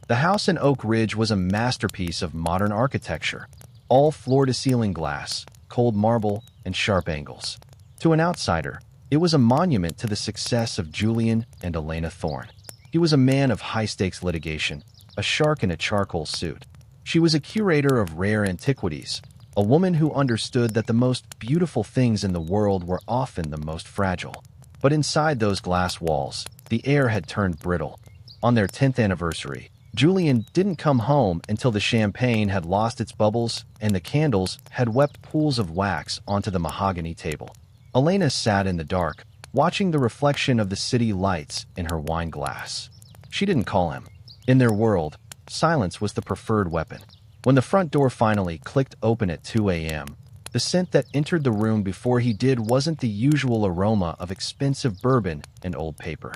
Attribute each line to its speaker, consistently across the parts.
Speaker 1: The house in Oak Ridge was a masterpiece of modern architecture, all floor-to-ceiling glass, cold marble, and sharp angles. To an outsider, it was a monument to the success of Julian and Elena Thorne. He was a man of high-stakes litigation, a shark in a charcoal suit. She was a curator of rare antiquities, a woman who understood that the most beautiful things in the world were often the most fragile. But inside those glass walls, the air had turned brittle. On their 10th anniversary, Julian didn't come home until the champagne had lost its bubbles and the candles had wept pools of wax onto the mahogany table. Elena sat in the dark, watching the reflection of the city lights in her wine glass. She didn't call him. In their world, silence was the preferred weapon. When the front door finally clicked open at 2 a.m., the scent that entered the room before he did wasn't the usual aroma of expensive bourbon and old paper.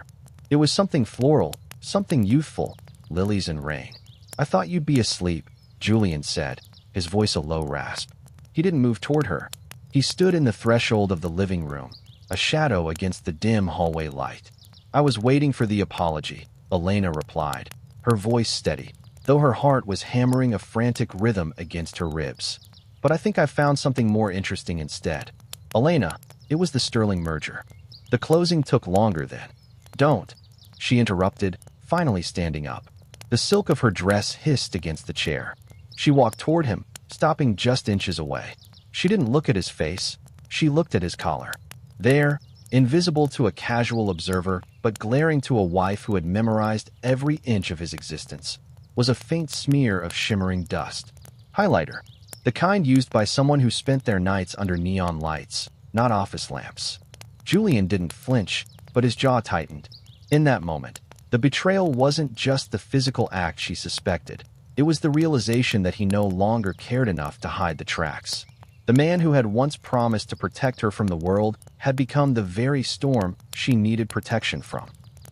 Speaker 1: It was something floral, something youthful, lilies and rain. "I thought you'd be asleep," Julian said, his voice a low rasp. He didn't move toward her. He stood in the threshold of the living room, a shadow against the dim hallway light. "I was waiting for the apology," Elena replied, her voice steady, though her heart was hammering a frantic rhythm against her ribs. "But I think I found something more interesting instead." "Elena, it was the Sterling merger. The closing took longer then." "Don't," she interrupted, finally standing up. The silk of her dress hissed against the chair. She walked toward him, stopping just inches away. She didn't look at his face. She looked at his collar. There, invisible to a casual observer, but glaring to a wife who had memorized every inch of his existence, was a faint smear of shimmering dust. Highlighter. The kind used by someone who spent their nights under neon lights, not office lamps. Julian didn't flinch, but his jaw tightened. In that moment, the betrayal wasn't just the physical act she suspected. It was the realization that he no longer cared enough to hide the tracks. The man who had once promised to protect her from the world had become the very storm she needed protection from.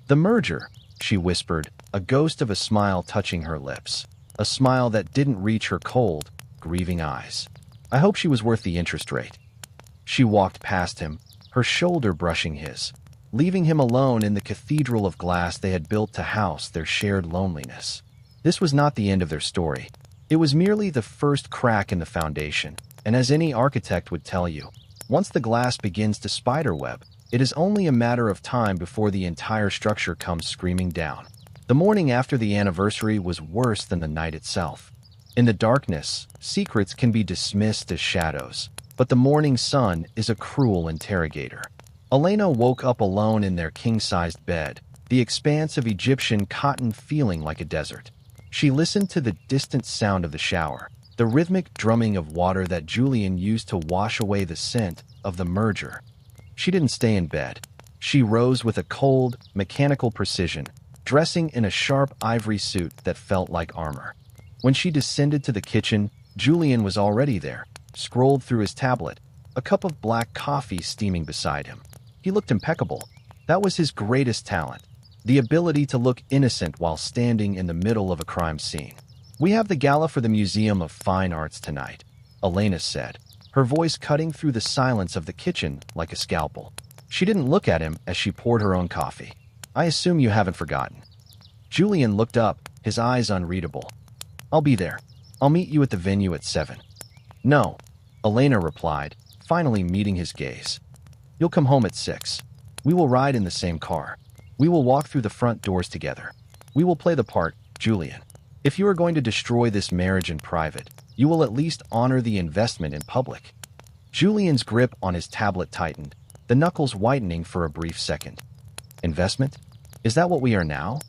Speaker 1: "The merger," she whispered, a ghost of a smile touching her lips. A smile that didn't reach her cold, grieving eyes. "I hope she was worth the interest rate." She walked past him, her shoulder brushing his, leaving him alone in the cathedral of glass they had built to house their shared loneliness. This was not the end of their story. It was merely the first crack in the foundation, and as any architect would tell you, once the glass begins to spiderweb, it is only a matter of time before the entire structure comes screaming down. The morning after the anniversary was worse than the night itself. In the darkness, secrets can be dismissed as shadows, but the morning sun is a cruel interrogator. Elena woke up alone in their king-sized bed, the expanse of Egyptian cotton feeling like a desert. She listened to the distant sound of the shower, the rhythmic drumming of water that Julian used to wash away the scent of the merger. She didn't stay in bed. She rose with a cold, mechanical precision, dressing in a sharp ivory suit that felt like armor. When she descended to the kitchen, Julian was already there, scrolled through his tablet, a cup of black coffee steaming beside him. He looked impeccable. That was his greatest talent, the ability to look innocent while standing in the middle of a crime scene. "We have the gala for the Museum of Fine Arts tonight," Elena said, her voice cutting through the silence of the kitchen like a scalpel. She didn't look at him as she poured her own coffee. "I assume you haven't forgotten." Julian looked up, his eyes unreadable. "I'll be there. I'll meet you at the venue at 7. "No," Elena replied, finally meeting his gaze. "You'll come home at 6. We will ride in the same car. We will walk through the front doors together. We will play the part, Julian. If you are going to destroy this marriage in private, you will at least honor the investment in public." Julian's grip on his tablet tightened, the knuckles whitening for a brief second. "Investment? Is that what we are now?"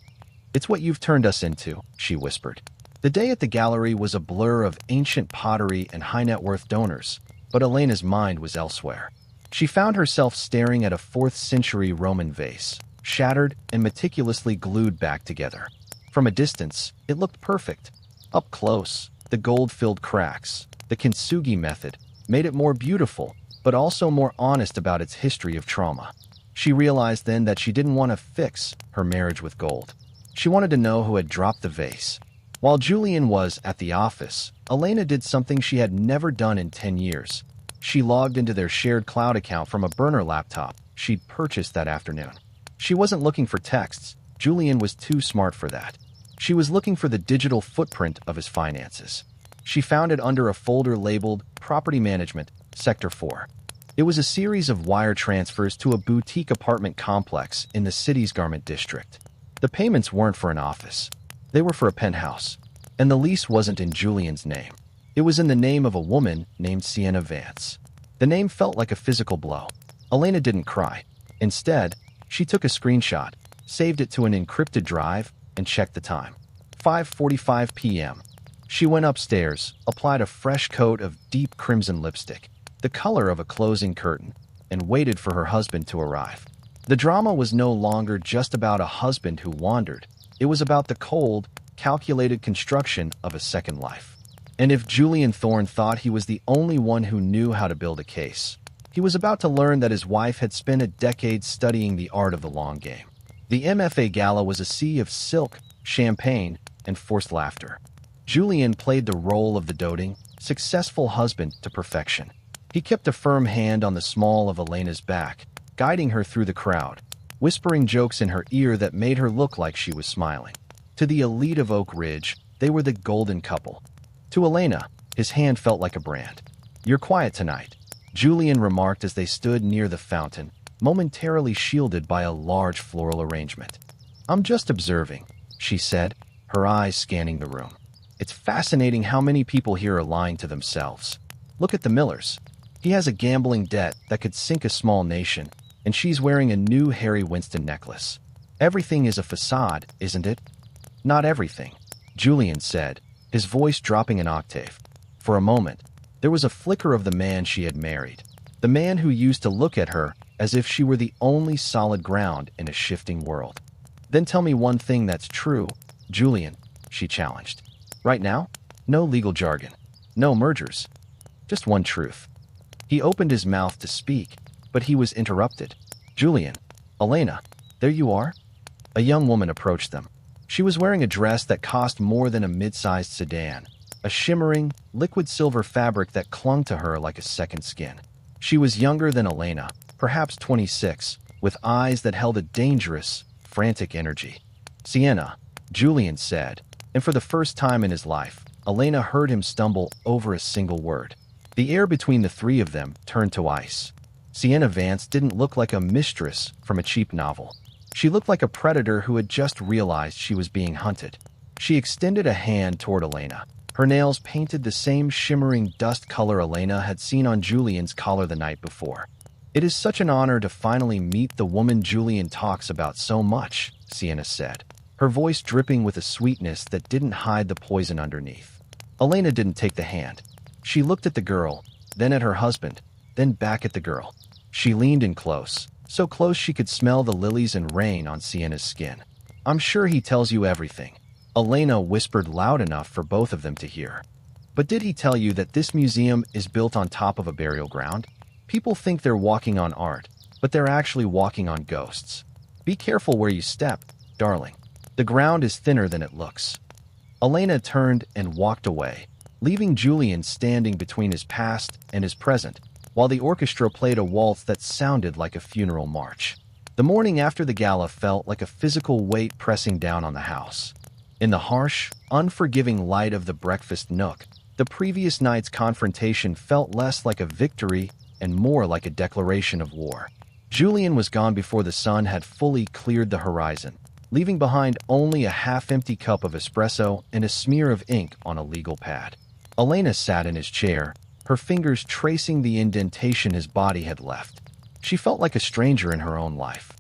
Speaker 1: "It's what you've turned us into," she whispered. The day at the gallery was a blur of ancient pottery and high-net-worth donors, but Elena's mind was elsewhere. She found herself staring at a 4th-century Roman vase, shattered and meticulously glued back together. From a distance, it looked perfect. Up close, the gold-filled cracks, the kintsugi method, made it more beautiful, but also more honest about its history of trauma. She realized then that she didn't want to fix her marriage with gold. She wanted to know who had dropped the vase. While Julian was at the office, Elena did something she had never done in 10 years. She logged into their shared cloud account from a burner laptop she'd purchased that afternoon. She wasn't looking for texts. Julian was too smart for that. She was looking for the digital footprint of his finances. She found it under a folder labeled Property Management, Sector 4. It was a series of wire transfers to a boutique apartment complex in the city's garment district. The payments weren't for an office. They were for a penthouse. And the lease wasn't in Julian's name. It was in the name of a woman named Sienna Vance. The name felt like a physical blow. Elena didn't cry. Instead, she took a screenshot, saved it to an encrypted drive, and checked the time. 5:45 p.m. She went upstairs, applied a fresh coat of deep crimson lipstick, the color of a closing curtain, and waited for her husband to arrive. The drama was no longer just about a husband who wandered. It was about the cold, calculated construction of a second life. And if Julian Thorne thought he was the only one who knew how to build a case, he was about to learn that his wife had spent a decade studying the art of the long game. The MFA gala was a sea of silk, champagne, and forced laughter. Julian played the role of the doting, successful husband to perfection. He kept a firm hand on the small of Elena's back, guiding her through the crowd, whispering jokes in her ear that made her look like she was smiling. To the elite of Oak Ridge, they were the golden couple. To Elena, his hand felt like a brand. "You're quiet tonight," Julian remarked as they stood near the fountain, momentarily shielded by a large floral arrangement. "I'm just observing," she said, her eyes scanning the room. "It's fascinating how many people here are lying to themselves. Look at the Millers. He has a gambling debt that could sink a small nation, and she's wearing a new Harry Winston necklace. Everything is a facade, isn't it?" "Not everything," Julian said, his voice dropping an octave. For a moment, there was a flicker of the man she had married, the man who used to look at her as if she were the only solid ground in a shifting world. "Then tell me one thing that's true, Julian," she challenged. "Right now, no legal jargon, no mergers, just one truth." He opened his mouth to speak, but he was interrupted. "Julian, Elena, there you are?" A young woman approached them. She was wearing a dress that cost more than a mid-sized sedan, a shimmering, liquid silver fabric that clung to her like a second skin. She was younger than Elena, perhaps 26, with eyes that held a dangerous, frantic energy. "Sienna," Julian said, and for the first time in his life, Elena heard him stumble over a single word. The air between the three of them turned to ice. Sienna Vance didn't look like a mistress from a cheap novel. She looked like a predator who had just realized she was being hunted. She extended a hand toward Elena. Her nails painted the same shimmering dust color Elena had seen on Julian's collar the night before. "It is such an honor to finally meet the woman Julian talks about so much," Sienna said, her voice dripping with a sweetness that didn't hide the poison underneath. Elena didn't take the hand. She looked at the girl, then at her husband, then back at the girl. She leaned in close, so close she could smell the lilies and rain on Sienna's skin. "I'm sure he tells you everything," Elena whispered loud enough for both of them to hear. "But did he tell you that this museum is built on top of a burial ground? People think they're walking on art, but they're actually walking on ghosts. Be careful where you step, darling. The ground is thinner than it looks." Elena turned and walked away, leaving Julian standing between his past and his present, while the orchestra played a waltz that sounded like a funeral march. The morning after the gala felt like a physical weight pressing down on the house. In the harsh, unforgiving light of the breakfast nook, the previous night's confrontation felt less like a victory and more like a declaration of war. Julian was gone before the sun had fully cleared the horizon, leaving behind only a half-empty cup of espresso and a smear of ink on a legal pad. Elena sat in his chair, her fingers tracing the indentation his body had left. She felt like a stranger in her own life.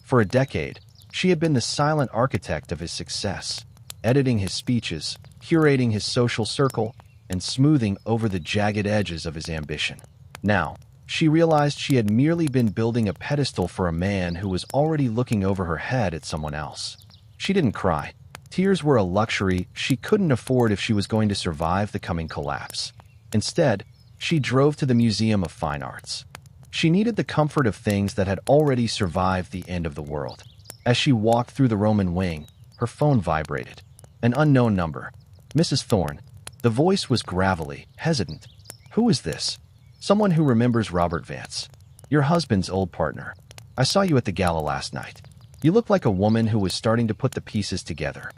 Speaker 1: For a decade, she had been the silent architect of his success, editing his speeches, curating his social circle, and smoothing over the jagged edges of his ambition. Now, she realized she had merely been building a pedestal for a man who was already looking over her head at someone else. She didn't cry. Tears were a luxury she couldn't afford if she was going to survive the coming collapse. Instead, she drove to the Museum of Fine Arts. She needed the comfort of things that had already survived the end of the world. As she walked through the Roman wing, her phone vibrated. An unknown number. "Mrs. Thorne." The voice was gravelly, hesitant. "Who is this?" "Someone who remembers Robert Vance. Your husband's old partner. I saw you at the gala last night. You look like a woman who was starting to put the pieces together."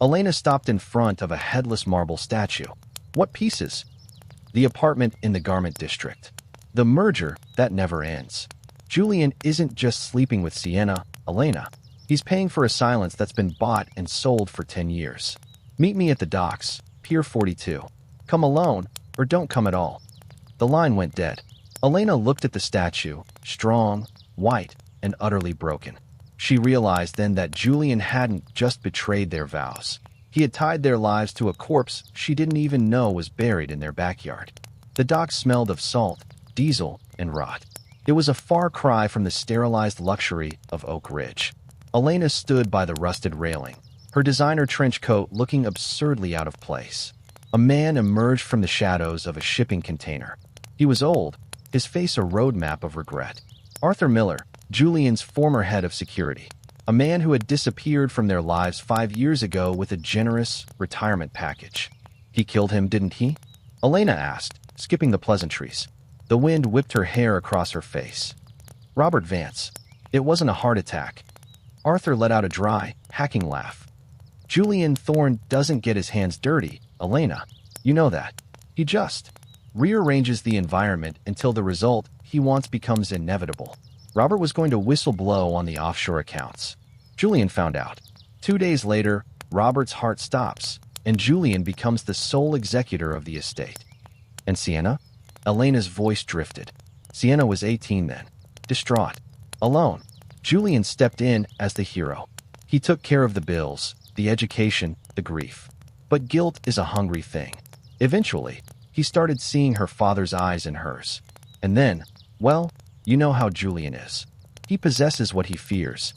Speaker 1: Elena stopped in front of a headless marble statue. What pieces? The apartment in the garment district. The merger that never ends. Julian isn't just sleeping with Sienna, Elena. He's paying for a silence that's been bought and sold for 10 years. Meet me at the docks, Pier 42. Come alone, or don't come at all. The line went dead. Elena looked at the statue, strong, white, and utterly broken. She realized then that Julian hadn't just betrayed their vows. He had tied their lives to a corpse she didn't even know was buried in their backyard. The docks smelled of salt, diesel, and rot. It was a far cry from the sterilized luxury of Oak Ridge. Elena stood by the rusted railing, her designer trench coat looking absurdly out of place. A man emerged from the shadows of a shipping container. He was old, his face a roadmap of regret. Arthur Miller, Julian's former head of security. A man who had disappeared from their lives 5 years ago with a generous retirement package. He killed him, didn't he? Elena asked, skipping the pleasantries. The wind whipped her hair across her face. Robert Vance. It wasn't a heart attack. Arthur let out a dry, hacking laugh. Julian Thorne doesn't get his hands dirty, Elena. You know that. He just rearranges the environment until the result he wants becomes inevitable. Robert was going to whistle blow on the offshore accounts. Julian found out. 2 days later, Robert's heart stops, and Julian becomes the sole executor of the estate. And Sienna? Elena's voice drifted. Sienna was 18 then. Distraught. Alone. Julian stepped in as the hero. He took care of the bills, the education, the grief. But guilt is a hungry thing. Eventually, he started seeing her father's eyes in hers. And then, well, you know how Julian is. He possesses what he fears.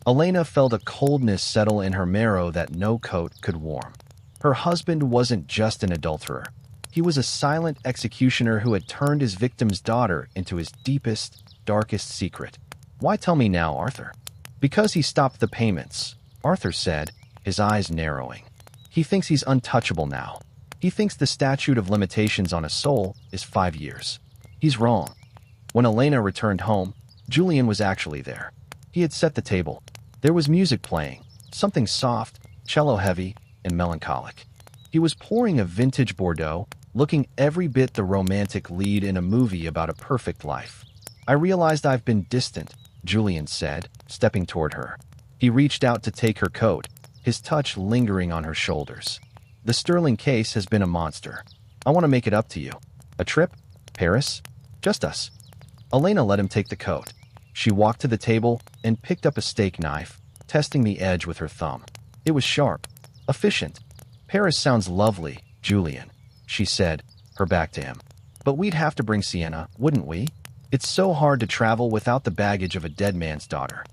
Speaker 1: Elena felt a coldness settle in her marrow that no coat could warm. Her husband wasn't just an adulterer. He was a silent executioner who had turned his victim's daughter into his deepest, darkest secret. Why tell me now, Arthur? Because he stopped the payments, Arthur said, his eyes narrowing. He thinks he's untouchable now. He thinks the statute of limitations on a soul is 5 years. He's wrong. When Elena returned home, Julian was actually there. He had set the table. There was music playing, something soft, cello-heavy, and melancholic. He was pouring a vintage Bordeaux, looking every bit the romantic lead in a movie about a perfect life. I realized I've been distant, Julian said, stepping toward her. He reached out to take her coat, his touch lingering on her shoulders. The sterling case has been a monster. I want to make it up to you. A trip? Paris? Just us. Elena let him take the coat. She walked to the table and picked up a steak knife, testing the edge with her thumb. It was sharp, efficient. Paris sounds lovely, Julian, she said, her back to him. But we'd have to bring Sienna, wouldn't we? It's so hard to travel without the baggage of a dead man's daughter.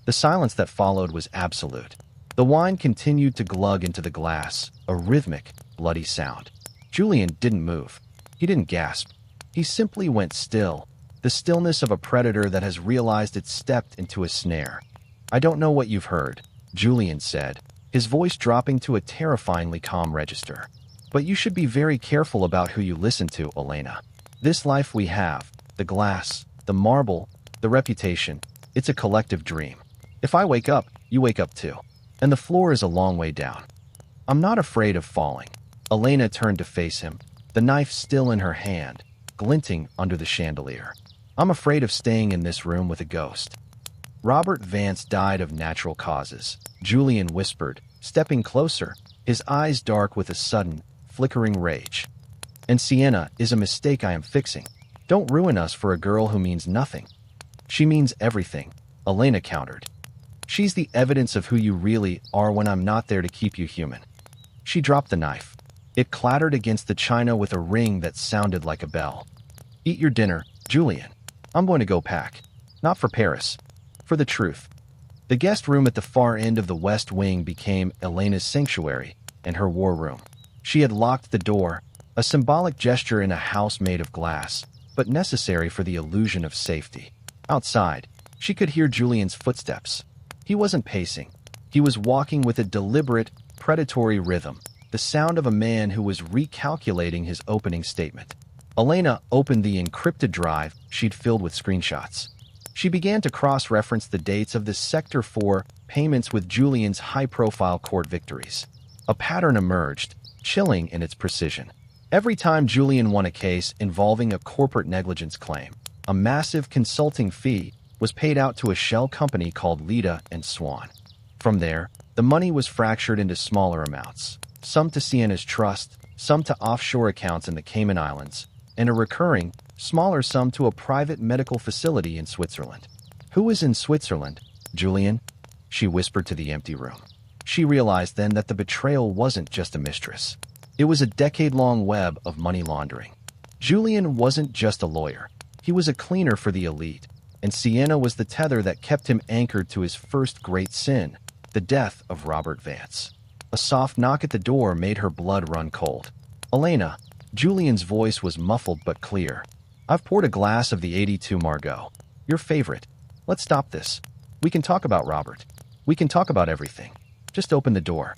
Speaker 1: The silence that followed was absolute. The wine continued to glug into the glass, a rhythmic, bloody sound. Julian didn't move. He didn't gasp. He simply went still, the stillness of a predator that has realized it's stepped into a snare. I don't know what you've heard, Julian said, his voice dropping to a terrifyingly calm register. But you should be very careful about who you listen to, Elena. This life we have, the glass, the marble, the reputation, it's a collective dream. If I wake up, you wake up too. And the floor is a long way down. I'm not afraid of falling. Elena turned to face him, the knife still in her hand, glinting under the chandelier. I'm afraid of staying in this room with a ghost. Robert Vance died of natural causes, Julian whispered, stepping closer, his eyes dark with a sudden, flickering rage. And Sienna is a mistake I am fixing. Don't ruin us for a girl who means nothing. She means everything, Elena countered. She's the evidence of who you really are when I'm not there to keep you human. She dropped the knife. It clattered against the china with a ring that sounded like a bell. Eat your dinner, Julian. I'm going to go pack. Not for Paris. For the truth. The guest room at the far end of the west wing became Elena's sanctuary and her war room. She had locked the door, a symbolic gesture in a house made of glass, but necessary for the illusion of safety. Outside, she could hear Julian's footsteps. He wasn't pacing. He was walking with a deliberate, predatory rhythm, the sound of a man who was recalculating his opening statement. Elena opened the encrypted drive she'd filled with screenshots. She began to cross-reference the dates of the Sector 4 payments with Julian's high-profile court victories. A pattern emerged, chilling in its precision. Every time Julian won a case involving a corporate negligence claim, a massive consulting fee was paid out to a shell company called Leda and Swan. From there, the money was fractured into smaller amounts, some to Siena's trust, some to offshore accounts in the Cayman Islands, and a recurring, smaller sum to a private medical facility in Switzerland. Who is in Switzerland, Julian? She whispered to the empty room. She realized then that the betrayal wasn't just a mistress. It was a decade-long web of money laundering. Julian wasn't just a lawyer. He was a cleaner for the elite, and Sienna was the tether that kept him anchored to his first great sin, the death of Robert Vance. A soft knock at the door made her blood run cold. Elena, Julian's voice was muffled but clear. I've poured a glass of the 82 Margaux. Your favorite. Let's stop this. We can talk about Robert. We can talk about everything. Just open the door.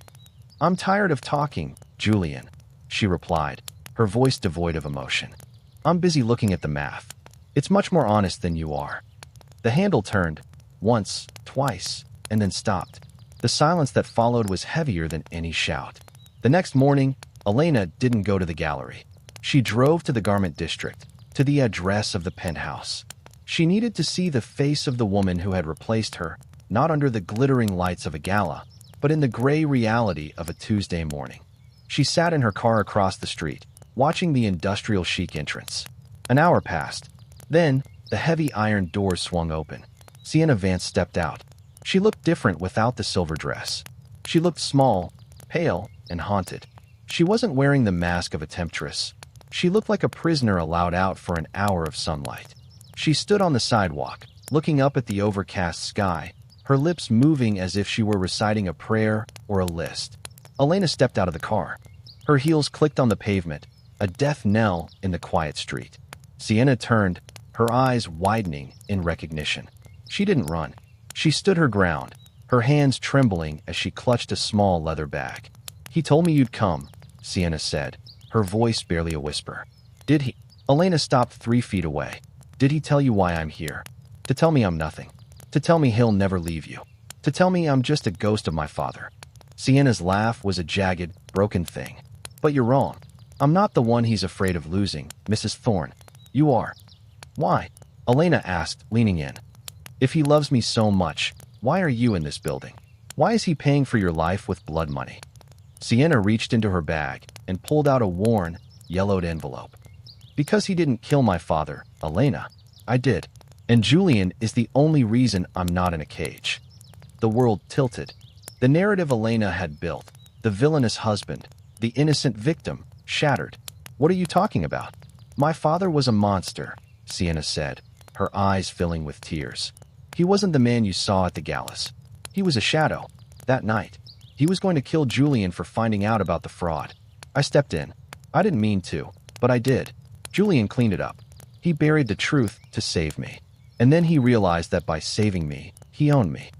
Speaker 1: I'm tired of talking, Julian, she replied, her voice devoid of emotion. I'm busy looking at the math. It's much more honest than you are. The handle turned, once, twice, and then stopped. The silence that followed was heavier than any shout. The next morning, Elena didn't go to the gallery. She drove to the garment district, to the address of the penthouse. She needed to see the face of the woman who had replaced her, not under the glittering lights of a gala, but in the gray reality of a Tuesday morning. She sat in her car across the street, watching the industrial chic entrance. An hour passed. Then, the heavy iron doors swung open. Sienna Vance stepped out. She looked different without the silver dress. She looked small, pale, and haunted. She wasn't wearing the mask of a temptress. She looked like a prisoner allowed out for an hour of sunlight. She stood on the sidewalk, looking up at the overcast sky, her lips moving as if she were reciting a prayer or a list. Elena stepped out of the car. Her heels clicked on the pavement, a death knell in the quiet street. Sienna turned, her eyes widening in recognition. She didn't run. She stood her ground, her hands trembling as she clutched a small leather bag. He told me you'd come, Sienna said, her voice barely a whisper. Did he? Elena stopped 3 feet away. Did he tell you why I'm here? To tell me I'm nothing. To tell me he'll never leave you. To tell me I'm just a ghost of my father. Sienna's laugh was a jagged, broken thing. But you're wrong. I'm not the one he's afraid of losing, Mrs. Thorne. You are. Why? Elena asked, leaning in. If he loves me so much, why are you in this building? Why is he paying for your life with blood money? Sienna reached into her bag and pulled out a worn, yellowed envelope. Because he didn't kill my father, Elena. I did. And Julian is the only reason I'm not in a cage. The world tilted. The narrative Elena had built, the villainous husband, the innocent victim, shattered. What are you talking about? My father was a monster, Sienna said, her eyes filling with tears. He wasn't the man you saw at the gallows. He was a shadow. That night, he was going to kill Julian for finding out about the fraud. I stepped in. I didn't mean to, but I did. Julian cleaned it up. He buried the truth to save me. And then he realized that by saving me, he owned me.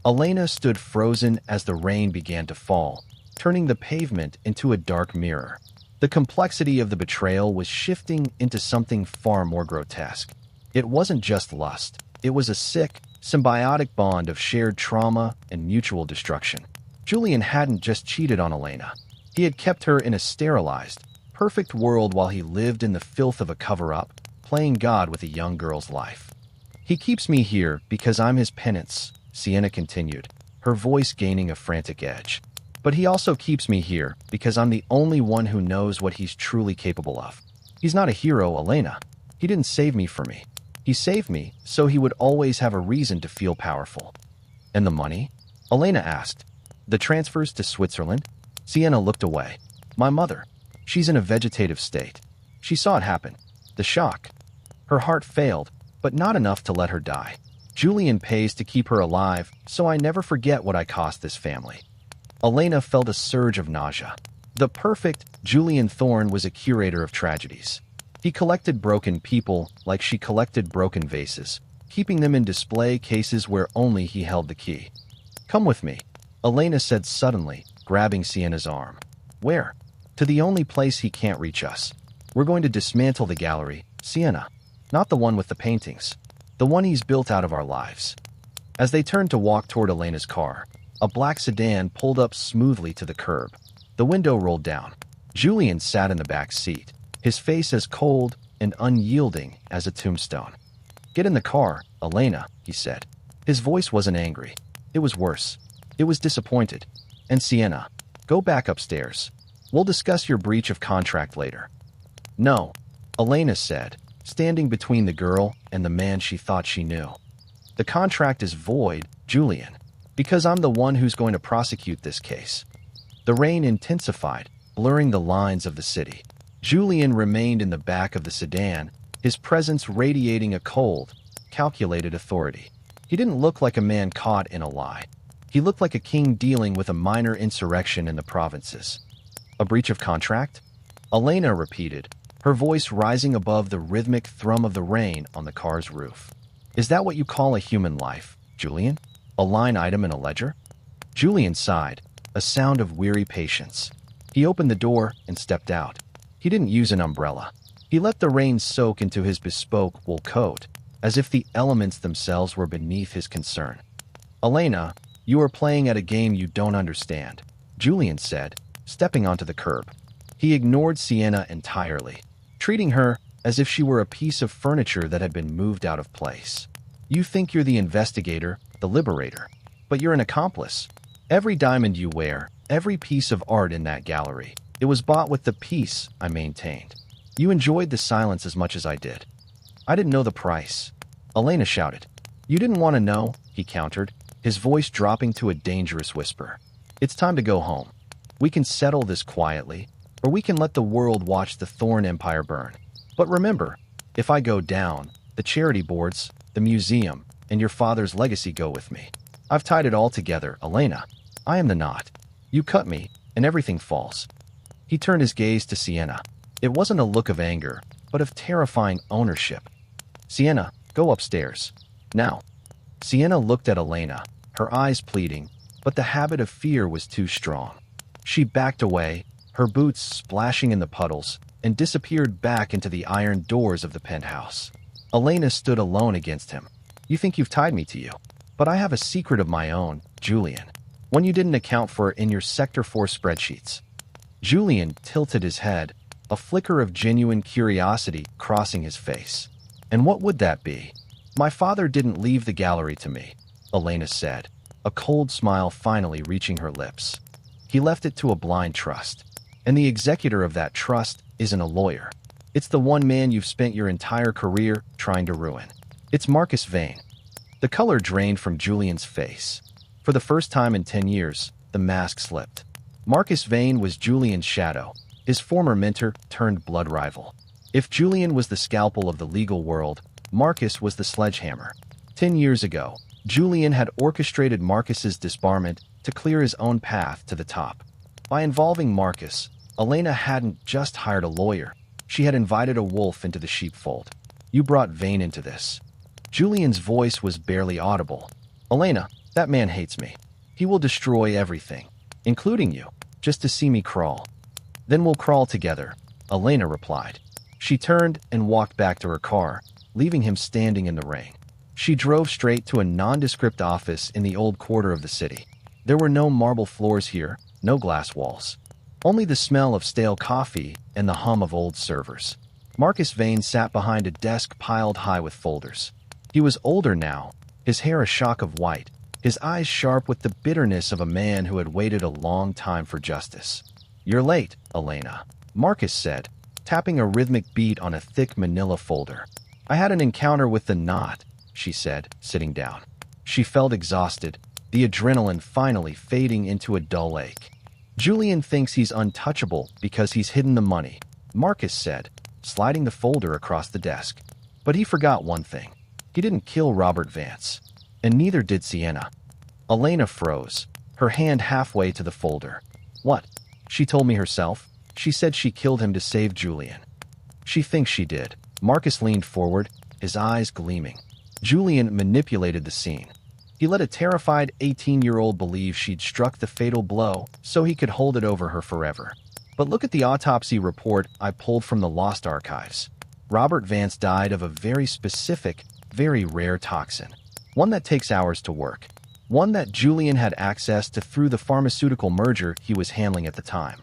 Speaker 1: Elena stood frozen as the rain began to fall, turning the pavement into a dark mirror. The complexity of the betrayal was shifting into something far more grotesque. It wasn't just lust. It was a sick, symbiotic bond of shared trauma and mutual destruction. Julian hadn't just cheated on Elena. He had kept her in a sterilized, perfect world while he lived in the filth of a cover-up, playing God with a young girl's life. He keeps me here because I'm his penance, Sienna continued, her voice gaining a frantic edge. But he also keeps me here because I'm the only one who knows what he's truly capable of. He's not a hero, Elena. He didn't save me for me. He saved me so he would always have a reason to feel powerful. And the money? Elena asked. The transfers to Switzerland? Sienna looked away. My mother. She's in a vegetative state. She saw it happen. The shock. Her heart failed, but not enough to let her die. Julian pays to keep her alive, so I never forget what I cost this family. Elena felt a surge of nausea. The perfect Julian Thorne was a curator of tragedies. He collected broken people like she collected broken vases, keeping them in display cases where only he held the key. Come with me, Elena said suddenly, grabbing Sienna's arm. Where? To the only place he can't reach us. We're going to dismantle the gallery, Sienna. Not the one with the paintings. The one he's built out of our lives. As they turned to walk toward Elena's car, a black sedan pulled up smoothly to the curb. The window rolled down. Julian sat in the back seat, his face as cold and unyielding as a tombstone. "Get in the car, Elena," he said. His voice wasn't angry. It was worse. It was disappointed. "And Sienna, go back upstairs. We'll discuss your breach of contract later." "No," Elena said, standing between the girl and the man she thought she knew. "The contract is void, Julian, because I'm the one who's going to prosecute this case." The rain intensified, blurring the lines of the city. Julian remained in the back of the sedan, his presence radiating a cold, calculated authority. He didn't look like a man caught in a lie. He looked like a king dealing with a minor insurrection in the provinces. "A breach of contract?" Elena repeated, her voice rising above the rhythmic thrum of the rain on the car's roof. "Is that what you call a human life, Julian? A line item in a ledger?" Julian sighed, a sound of weary patience. He opened the door and stepped out. He didn't use an umbrella. He let the rain soak into his bespoke wool coat, as if the elements themselves were beneath his concern. "Elena, you are playing at a game you don't understand," Julian said, stepping onto the curb. He ignored Sienna entirely, treating her as if she were a piece of furniture that had been moved out of place. "You think you're the investigator, the liberator, but you're an accomplice. Every diamond you wear, every piece of art in that gallery, it was bought with the peace I maintained. You enjoyed the silence as much as I did." "I didn't know the price," Elena shouted. "You didn't want to know," he countered, his voice dropping to a dangerous whisper. "It's time to go home. We can settle this quietly, or we can let the world watch the Thorne Empire burn. But remember, if I go down, the charity boards, the museum, and your father's legacy go with me. I've tied it all together, Elena. I am the knot. You cut me, and everything falls." He turned his gaze to Sienna. It wasn't a look of anger, but of terrifying ownership. "Sienna, go upstairs. Now." Sienna looked at Elena, her eyes pleading, but the habit of fear was too strong. She backed away, her boots splashing in the puddles, and disappeared back into the iron doors of the penthouse. Elena stood alone against him. "You think you've tied me to you, but I have a secret of my own, Julian. One you didn't account for in your Sector 4 spreadsheets." Julian tilted his head, a flicker of genuine curiosity crossing his face. "And what would that be?" "My father didn't leave the gallery to me," Elena said, a cold smile finally reaching her lips. "He left it to a blind trust. And the executor of that trust isn't a lawyer. It's the one man you've spent your entire career trying to ruin. It's Marcus Vane." The color drained from Julian's face. For the first time in 10 years, the mask slipped. Marcus Vane was Julian's shadow, his former mentor turned blood rival. If Julian was the scalpel of the legal world, Marcus was the sledgehammer. 10 years ago, Julian had orchestrated Marcus's disbarment to clear his own path to the top. By involving Marcus, Elena hadn't just hired a lawyer. She had invited a wolf into the sheepfold. "You brought Vane into this." Julian's voice was barely audible. "Elena, that man hates me. He will destroy everything, including you, just to see me crawl." "Then we'll crawl together," Elena replied. She turned and walked back to her car, leaving him standing in the rain. She drove straight to a nondescript office in the old quarter of the city. There were no marble floors here, no glass walls. Only the smell of stale coffee and the hum of old servers. Marcus Vane sat behind a desk piled high with folders. He was older now, his hair a shock of white, his eyes sharp with the bitterness of a man who had waited a long time for justice. "You're late, Elena," Marcus said, tapping a rhythmic beat on a thick manila folder. "I had an encounter with the knot," she said, sitting down. She felt exhausted, the adrenaline finally fading into a dull ache. "Julian thinks he's untouchable because he's hidden the money," Marcus said, sliding the folder across the desk. "But he forgot one thing. He didn't kill Robert Vance. And neither did Sienna." Elena froze, her hand halfway to the folder. "What? She told me herself. She said she killed him to save Julian." "She thinks she did." Marcus leaned forward, his eyes gleaming. Julian manipulated the scene. He let a terrified 18-year-old believe she'd struck the fatal blow so he could hold it over her forever. "But look at the autopsy report I pulled from the Lost Archives. Robert Vance died of a very specific, very rare toxin. One that takes hours to work. One that Julian had access to through the pharmaceutical merger he was handling at the time.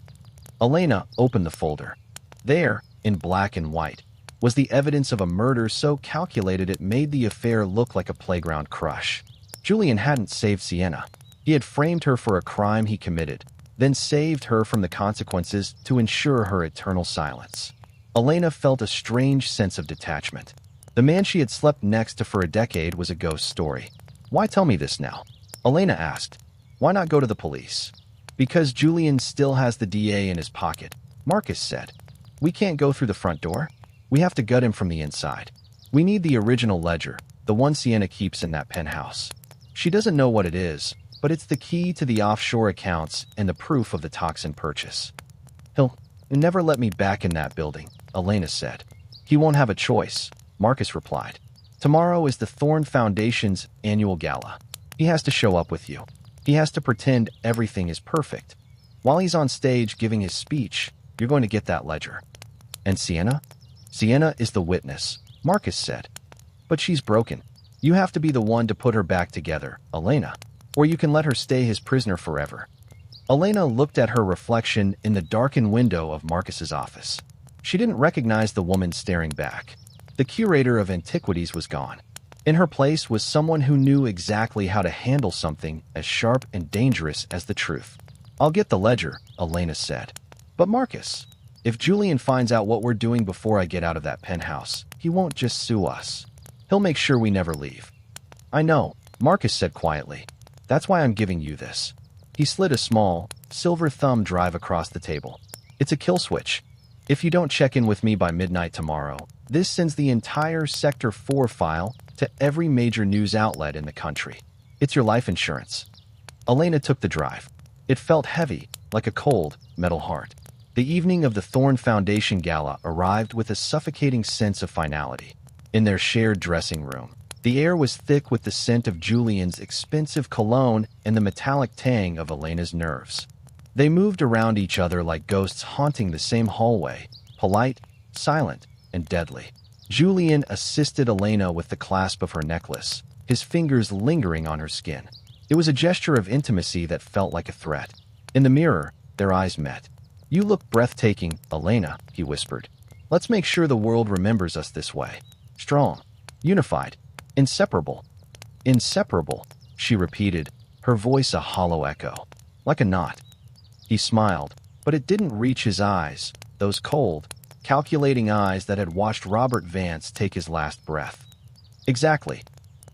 Speaker 1: Elena opened the folder. There, in black and white, was the evidence of a murder so calculated it made the affair look like a playground crush. Julian hadn't saved Sienna. He had framed her for a crime he committed, then saved her from the consequences to ensure her eternal silence. Elena felt a strange sense of detachment. The man she had slept next to for a decade was a ghost story. "Why tell me this now?" Elena asked. "Why not go to the police?" "Because Julian still has the DA in his pocket," Marcus said. "We can't go through the front door. We have to gut him from the inside. We need the original ledger, the one Sienna keeps in that penthouse. She doesn't know what it is, but it's the key to the offshore accounts and the proof of the toxin purchase." "He'll never let me back in that building," Elena said. "He won't have a choice," Marcus replied. "Tomorrow is the Thorne Foundation's annual gala. He has to show up with you. He has to pretend everything is perfect. While he's on stage giving his speech, you're going to get that ledger." "And Sienna?" "Sienna is the witness," Marcus said. "But she's broken. You have to be the one to put her back together, Elena, or you can let her stay his prisoner forever." Elena looked at her reflection in the darkened window of Marcus's office. She didn't recognize the woman staring back. The curator of antiquities was gone. In her place was someone who knew exactly how to handle something as sharp and dangerous as the truth. "I'll get the ledger," Elena said. "But Marcus, if Julian finds out what we're doing before I get out of that penthouse, he won't just sue us. He'll make sure we never leave." "I know," Marcus said quietly. "That's why I'm giving you this." He slid a small, silver thumb drive across the table. "It's a kill switch. If you don't check in with me by midnight tomorrow, this sends the entire Sector 4 file to every major news outlet in the country. It's your life insurance." Elena took the drive. It felt heavy, like a cold, metal heart. The evening of the Thorne Foundation Gala arrived with a suffocating sense of finality. In their shared dressing room, the air was thick with the scent of Julian's expensive cologne and the metallic tang of Elena's nerves. They moved around each other like ghosts haunting the same hallway, polite, silent, and deadly. Julian assisted Elena with the clasp of her necklace, his fingers lingering on her skin. It was a gesture of intimacy that felt like a threat. In the mirror, their eyes met. "You look breathtaking, Elena," he whispered. "Let's make sure the world remembers us this way. Strong, unified, inseparable." "Inseparable," she repeated, her voice a hollow echo, like a knot. He smiled, but it didn't reach his eyes, those cold, calculating eyes that had watched Robert Vance take his last breath. "Exactly."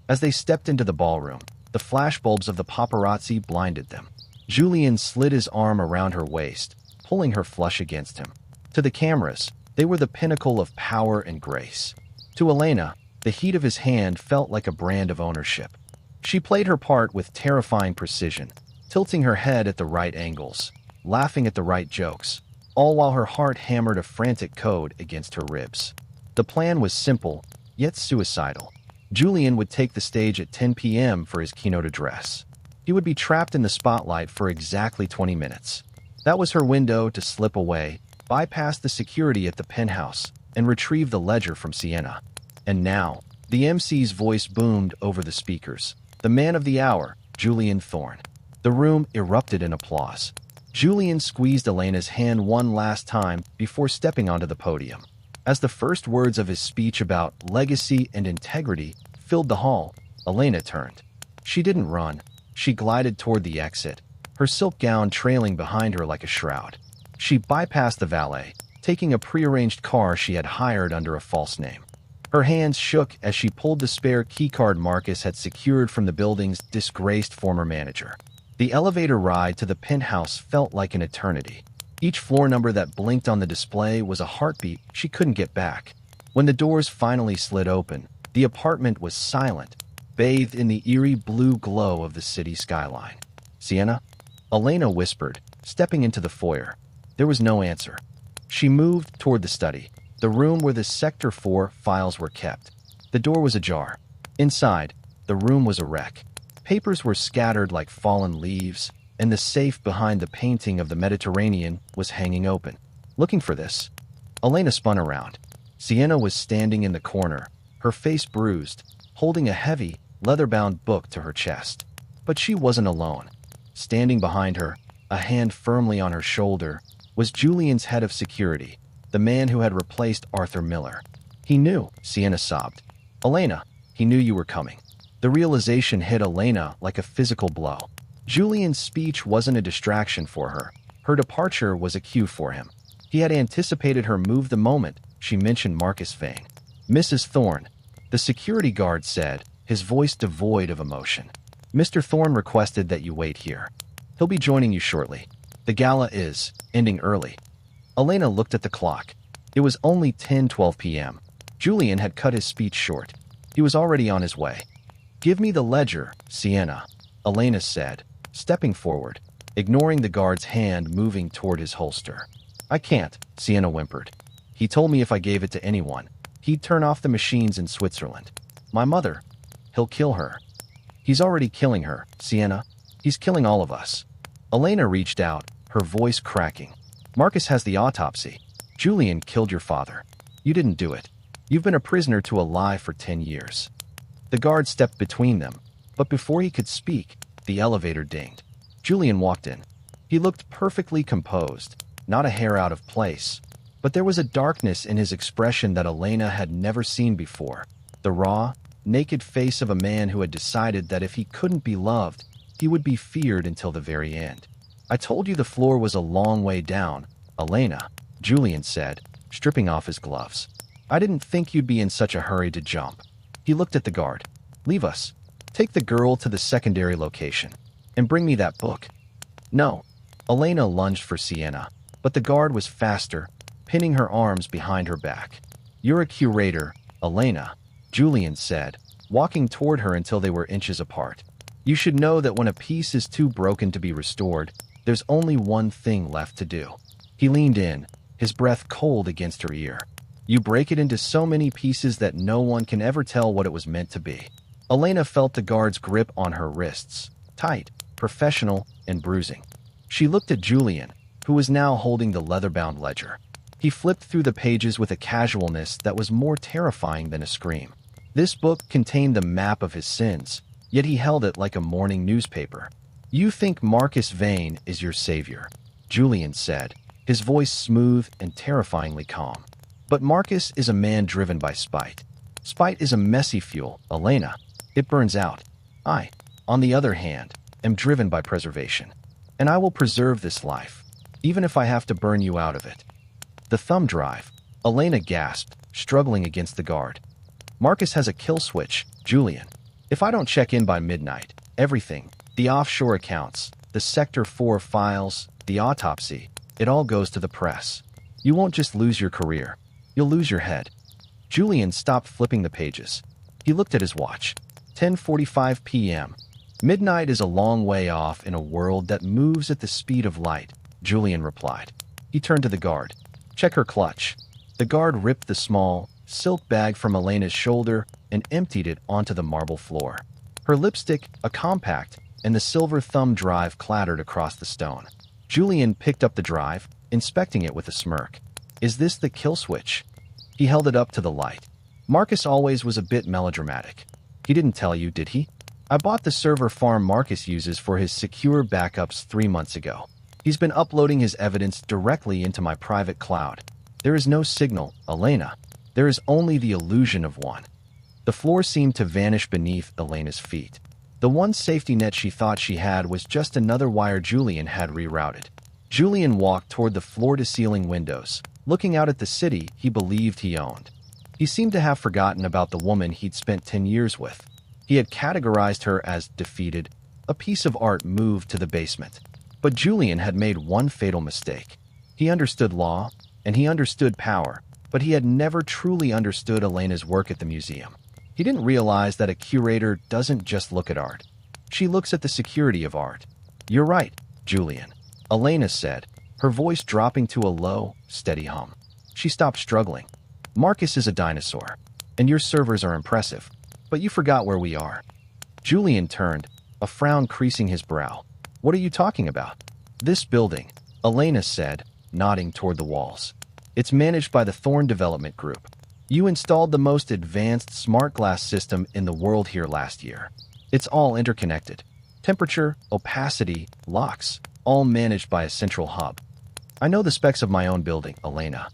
Speaker 1: As they stepped into the ballroom, the flashbulbs of the paparazzi blinded them. Julian slid his arm around her waist, pulling her flush against him. To the cameras, they were the pinnacle of power and grace. To Elena, the heat of his hand felt like a brand of ownership. She played her part with terrifying precision, tilting her head at the right angles, laughing at the right jokes, all while her heart hammered a frantic code against her ribs. The plan was simple, yet suicidal. Julian would take the stage at 10 p.m. for his keynote address. He would be trapped in the spotlight for exactly 20 minutes. That was her window to slip away, bypass the security at the penthouse, and retrieve the ledger from Sienna. And now, the MC's voice boomed over the speakers. The man of the hour, Julian Thorne. The room erupted in applause. Julian squeezed Elena's hand one last time before stepping onto the podium. As the first words of his speech about legacy and integrity filled the hall, Elena turned. She didn't run. She glided toward the exit, her silk gown trailing behind her like a shroud. She bypassed the valet, taking a prearranged car she had hired under a false name. Her hands shook as she pulled the spare keycard Marcus had secured from the building's disgraced former manager. The elevator ride to the penthouse felt like an eternity. Each floor number that blinked on the display was a heartbeat she couldn't get back. When the doors finally slid open, the apartment was silent, bathed in the eerie blue glow of the city skyline. "Sienna?" Elena whispered, stepping into the foyer. There was no answer. She moved toward the study, the room where the Sector 4 files were kept. The door was ajar. Inside, the room was a wreck. Papers were scattered like fallen leaves, and the safe behind the painting of the Mediterranean was hanging open. Looking for this, Elena spun around. Sienna was standing in the corner, her face bruised, holding a heavy, leather-bound book to her chest. But she wasn't alone. Standing behind her, a hand firmly on her shoulder, was Julian's head of security, the man who had replaced Arthur Miller. He knew, Sienna sobbed. Elena, he knew you were coming. The realization hit Elena like a physical blow. Julian's speech wasn't a distraction for her. Her departure was a cue for him. He had anticipated her move the moment she mentioned Marcus Vane. Mrs. Thorne, the security guard said, his voice devoid of emotion. Mr. Thorne requested that you wait here. He'll be joining you shortly. The gala is ending early. Elena looked at the clock. It was only 10:12 p.m. Julian had cut his speech short. He was already on his way. Give me the ledger, Sienna, Elena said, stepping forward, ignoring the guard's hand moving toward his holster. I can't, Sienna whimpered. He told me if I gave it to anyone, he'd turn off the machines in Switzerland. My mother. He'll kill her. He's already killing her, Sienna. He's killing all of us. Elena reached out, her voice cracking. Marcus has the autopsy. Julian killed your father. You didn't do it. You've been a prisoner to a lie for 10 years. The guard stepped between them, but before he could speak, the elevator dinged. Julian walked in. He looked perfectly composed, not a hair out of place, but there was a darkness in his expression that Elena had never seen before. The raw, naked face of a man who had decided that if he couldn't be loved, he would be feared until the very end. I told you the floor was a long way down, Elena, Julian said, stripping off his gloves. I didn't think you'd be in such a hurry to jump. He looked at the guard. Leave us. Take the girl to the secondary location. And bring me that book. No. Elena lunged for Sienna, but the guard was faster, pinning her arms behind her back. You're a curator, Elena, Julian said, walking toward her until they were inches apart. You should know that when a piece is too broken to be restored, there's only one thing left to do. He leaned in, his breath cold against her ear. You break it into so many pieces that no one can ever tell what it was meant to be. Elena felt the guard's grip on her wrists, tight, professional, and bruising. She looked at Julian, who was now holding the leather-bound ledger. He flipped through the pages with a casualness that was more terrifying than a scream. This book contained the map of his sins, yet he held it like a morning newspaper. You think Marcus Vane is your savior, Julian said, his voice smooth and terrifyingly calm. But Marcus is a man driven by spite. Spite is a messy fuel, Elena. It burns out. I, on the other hand, am driven by preservation. And I will preserve this life, even if I have to burn you out of it. The thumb drive, Elena gasped, struggling against the guard. Marcus has a kill switch, Julian. If I don't check in by midnight, everything, the offshore accounts, the Sector 4 files, the autopsy, it all goes to the press. You won't just lose your career. You'll lose your head. Julian stopped flipping the pages. He looked at his watch. 10:45 p.m. Midnight is a long way off in a world that moves at the speed of light, Julian replied. He turned to the guard. Check her clutch. The guard ripped the small, silk bag from Elena's shoulder and emptied it onto the marble floor. Her lipstick, a compact, and the silver thumb drive clattered across the stone. Julian picked up the drive, inspecting it with a smirk. Is this the kill switch? He held it up to the light. Marcus always was a bit melodramatic. He didn't tell you, did he? I bought the server farm Marcus uses for his secure backups 3 months ago. He's been uploading his evidence directly into my private cloud. There is no signal, Elena. There is only the illusion of one. The floor seemed to vanish beneath Elena's feet. The one safety net she thought she had was just another wire Julian had rerouted. Julian walked toward the floor-to-ceiling windows, looking out at the city he believed he owned. He seemed to have forgotten about the woman he'd spent 10 years with. He had categorized her as defeated. A piece of art moved to the basement. But Julian had made one fatal mistake. He understood law, and he understood power, but he had never truly understood Elena's work at the museum. He didn't realize that a curator doesn't just look at art. She looks at the security of art. You're right, Julian, Elena said, her voice dropping to a low, steady hum. She stopped struggling. Marcus is a dinosaur, and your servers are impressive, but you forgot where we are. Julian turned, a frown creasing his brow. What are you talking about? This building, Elena said, nodding toward the walls. It's managed by the Thorne Development Group. You installed the most advanced smart glass system in the world here last year. It's all interconnected. Temperature, opacity, locks, all managed by a central hub. I know the specs of my own building, Elena.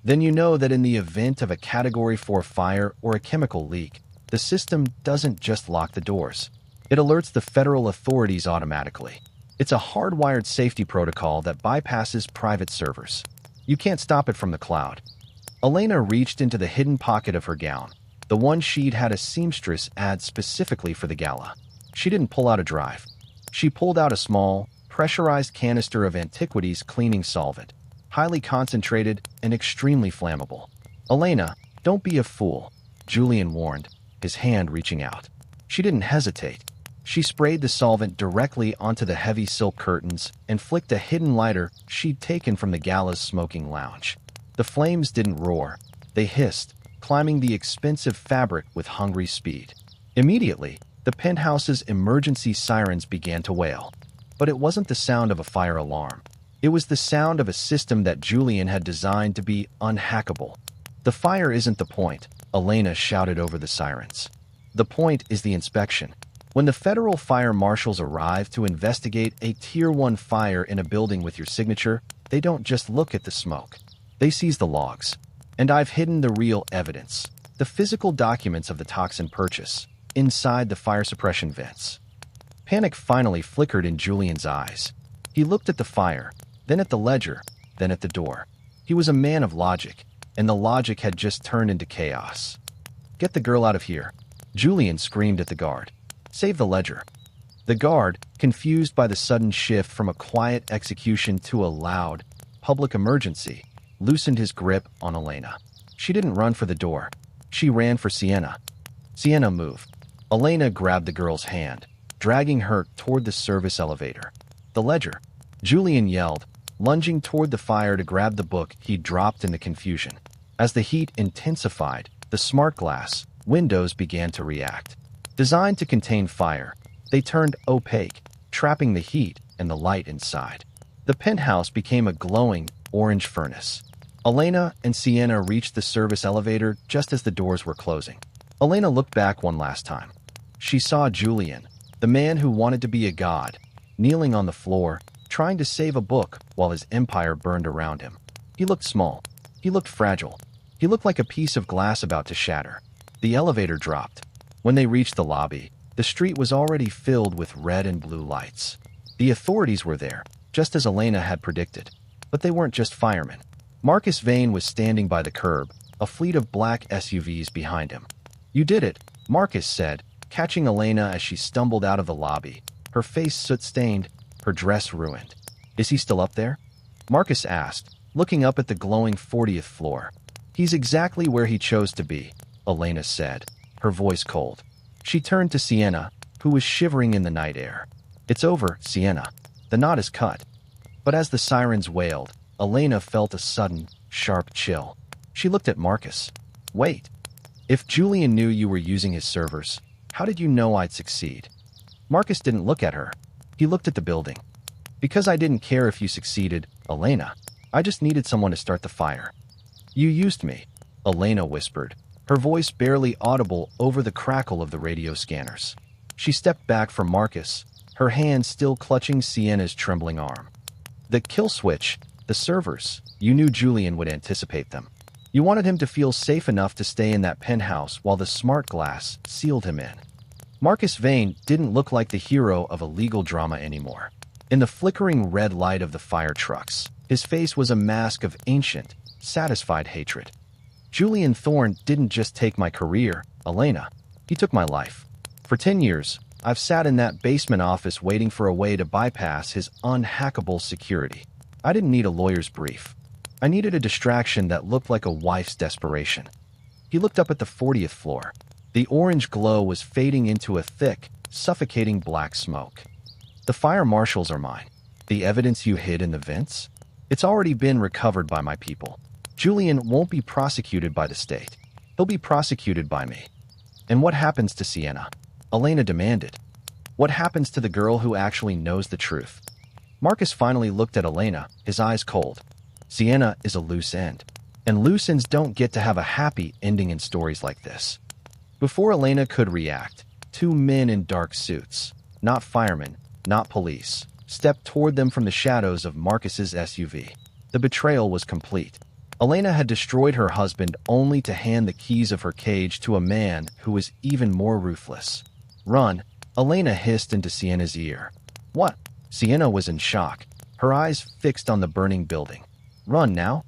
Speaker 1: Then you know that in the event of a Category 4 fire or a chemical leak, the system doesn't just lock the doors. It alerts the federal authorities automatically. It's a hardwired safety protocol that bypasses private servers. You can't stop it from the cloud. Elena reached into the hidden pocket of her gown, the one she'd had a seamstress add specifically for the gala. She didn't pull out a drive. She pulled out a small, pressurized canister of antiquities cleaning solvent, highly concentrated and extremely flammable. Elena, don't be a fool, Julian warned, his hand reaching out. She didn't hesitate. She sprayed the solvent directly onto the heavy silk curtains and flicked a hidden lighter she'd taken from the gala's smoking lounge. The flames didn't roar. They hissed, climbing the expensive fabric with hungry speed. Immediately, the penthouse's emergency sirens began to wail. But it wasn't the sound of a fire alarm. It was the sound of a system that Julian had designed to be unhackable. The fire isn't the point, Elena shouted over the sirens. The point is the inspection. When the federal fire marshals arrive to investigate a Tier 1 fire in a building with your signature, they don't just look at the smoke. They seize the logs. And I've hidden the real evidence, the physical documents of the toxin purchase, inside the fire suppression vents. Panic finally flickered in Julian's eyes. He looked at the fire, then at the ledger, then at the door. He was a man of logic, and the logic had just turned into chaos. Get the girl out of here, Julian screamed at the guard. Save the ledger. The guard, confused by the sudden shift from a quiet execution to a loud, public emergency, loosened his grip on Elena. She didn't run for the door. She ran for Sienna. Sienna moved. Elena grabbed the girl's hand, dragging her toward the service elevator. The ledger, Julian yelled, lunging toward the fire to grab the book he'd dropped in the confusion. As the heat intensified, the smart glass windows began to react. Designed to contain fire, they turned opaque, trapping the heat and the light inside. The penthouse became a glowing, orange furnace. Elena and Sienna reached the service elevator just as the doors were closing. Elena looked back one last time. She saw Julian, the man who wanted to be a god, kneeling on the floor, trying to save a book while his empire burned around him. He looked small. He looked fragile. He looked like a piece of glass about to shatter. The elevator dropped. When they reached the lobby, the street was already filled with red and blue lights. The authorities were there, just as Elena had predicted. But they weren't just firemen. Marcus Vane was standing by the curb, a fleet of black SUVs behind him. You did it, Marcus said, catching Elena as she stumbled out of the lobby, her face soot-stained, her dress ruined. Is he still up there? Marcus asked, looking up at the glowing 40th floor. He's exactly where he chose to be, Elena said, her voice cold. She turned to Sienna, who was shivering in the night air. It's over, Sienna. The knot is cut. But as the sirens wailed, Elena felt a sudden, sharp chill. She looked at Marcus. Wait. If Julian knew you were using his servers, how did you know I'd succeed? Marcus didn't look at her. He looked at the building. Because I didn't care if you succeeded, Elena. I just needed someone to start the fire. You used me, Elena whispered, her voice barely audible over the crackle of the radio scanners. She stepped back from Marcus, her hand still clutching Sienna's trembling arm. The kill switch, the servers, you knew Julian would anticipate them. You wanted him to feel safe enough to stay in that penthouse while the smart glass sealed him in. Marcus Vane didn't look like the hero of a legal drama anymore. In the flickering red light of the fire trucks, his face was a mask of ancient, satisfied hatred. Julian Thorne didn't just take my career, Elena. He took my life. For 10 years, I've sat in that basement office waiting for a way to bypass his unhackable security. I didn't need a lawyer's brief. I needed a distraction that looked like a wife's desperation. He looked up at the 40th floor. The orange glow was fading into a thick, suffocating black smoke. The fire marshals are mine. The evidence you hid in the vents? It's already been recovered by my people. Julian won't be prosecuted by the state. He'll be prosecuted by me. And what happens to Sienna? Elena demanded. What happens to the girl who actually knows the truth? Marcus finally looked at Elena, his eyes cold. Sienna is a loose end. And loose ends don't get to have a happy ending in stories like this. Before Elena could react, two men in dark suits, not firemen, not police, stepped toward them from the shadows of Marcus's SUV. The betrayal was complete. Elena had destroyed her husband only to hand the keys of her cage to a man who was even more ruthless. "Run," Elena hissed into Siena's ear. "What?" Siena was in shock, her eyes fixed on the burning building. "Run now?"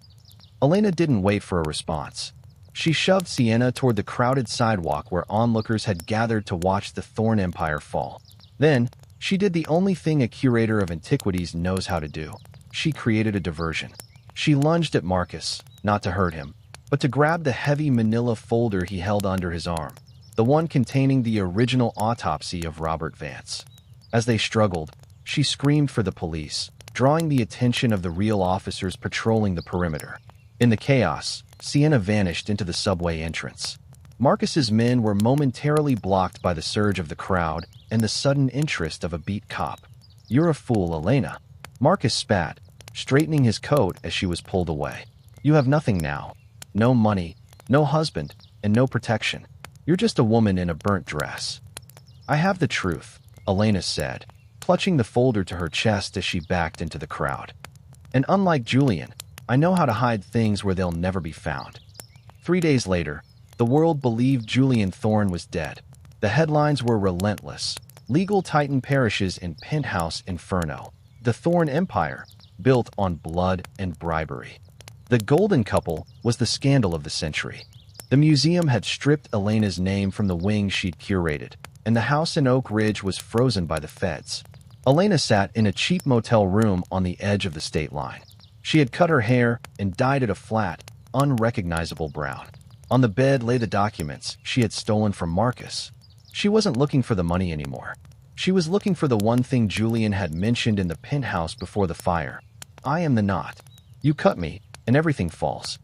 Speaker 1: Elena didn't wait for a response. She shoved Siena toward the crowded sidewalk where onlookers had gathered to watch the Thorne Empire fall. Then, she did the only thing a curator of antiquities knows how to do. She created a diversion. She lunged at Marcus, not to hurt him, but to grab the heavy manila folder he held under his arm, the one containing the original autopsy of Robert Vance. As they struggled, she screamed for the police, drawing the attention of the real officers patrolling the perimeter. In the chaos, Siena vanished into the subway entrance. Marcus's men were momentarily blocked by the surge of the crowd and the sudden interest of a beat cop. "You're a fool, Elena," Marcus spat, straightening his coat as she was pulled away. "You have nothing now. No money, no husband, and no protection. You're just a woman in a burnt dress." "I have the truth," Elena said, clutching the folder to her chest as she backed into the crowd. "And unlike Julian, I know how to hide things where they'll never be found." 3 days later, the world believed Julian Thorne was dead. The headlines were relentless. Legal Titan perishes in penthouse inferno. The Thorne Empire, built on blood and bribery. The Golden Couple was the scandal of the century. The museum had stripped Elena's name from the wing she'd curated, and the house in Oak Ridge was frozen by the feds. Elena sat in a cheap motel room on the edge of the state line. She had cut her hair and dyed it a flat, unrecognizable brown. On the bed lay the documents she had stolen from Marcus. She wasn't looking for the money anymore. She was looking for the one thing Julian had mentioned in the penthouse before the fire. "I am the knot. You cut me, and everything falls."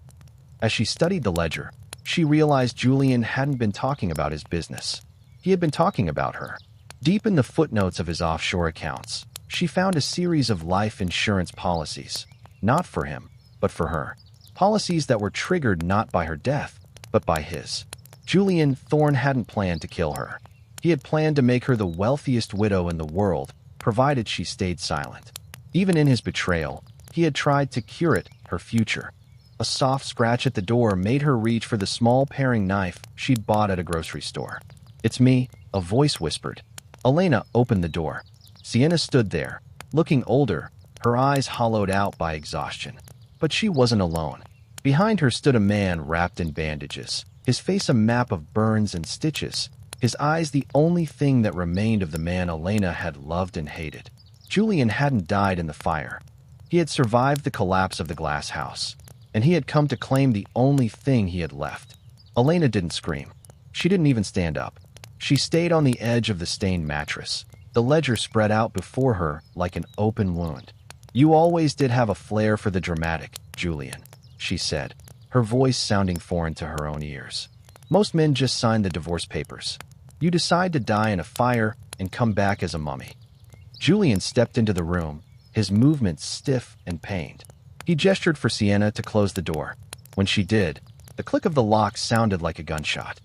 Speaker 1: As she studied the ledger, she realized Julian hadn't been talking about his business. He had been talking about her. Deep in the footnotes of his offshore accounts, she found a series of life insurance policies. Not for him, but for her. Policies that were triggered not by her death, but by his. Julian Thorne hadn't planned to kill her. He had planned to make her the wealthiest widow in the world, provided she stayed silent. Even in his betrayal, he had tried to curate her future. A soft scratch at the door made her reach for the small paring knife she'd bought at a grocery store. "It's me," a voice whispered. Elena opened the door. Siena stood there, looking older, her eyes hollowed out by exhaustion. But she wasn't alone. Behind her stood a man wrapped in bandages, his face a map of burns and stitches, his eyes the only thing that remained of the man Elena had loved and hated. Julian hadn't died in the fire. He had survived the collapse of the glass house, and he had come to claim the only thing he had left. Elena didn't scream. She didn't even stand up. She stayed on the edge of the stained mattress, the ledger spread out before her like an open wound. "You always did have a flair for the dramatic, Julian," she said, her voice sounding foreign to her own ears. "Most men just sign the divorce papers. You decide to die in a fire and come back as a mummy." Julian stepped into the room, his movements stiff and pained. He gestured for Siena to close the door. When she did, the click of the lock sounded like a gunshot.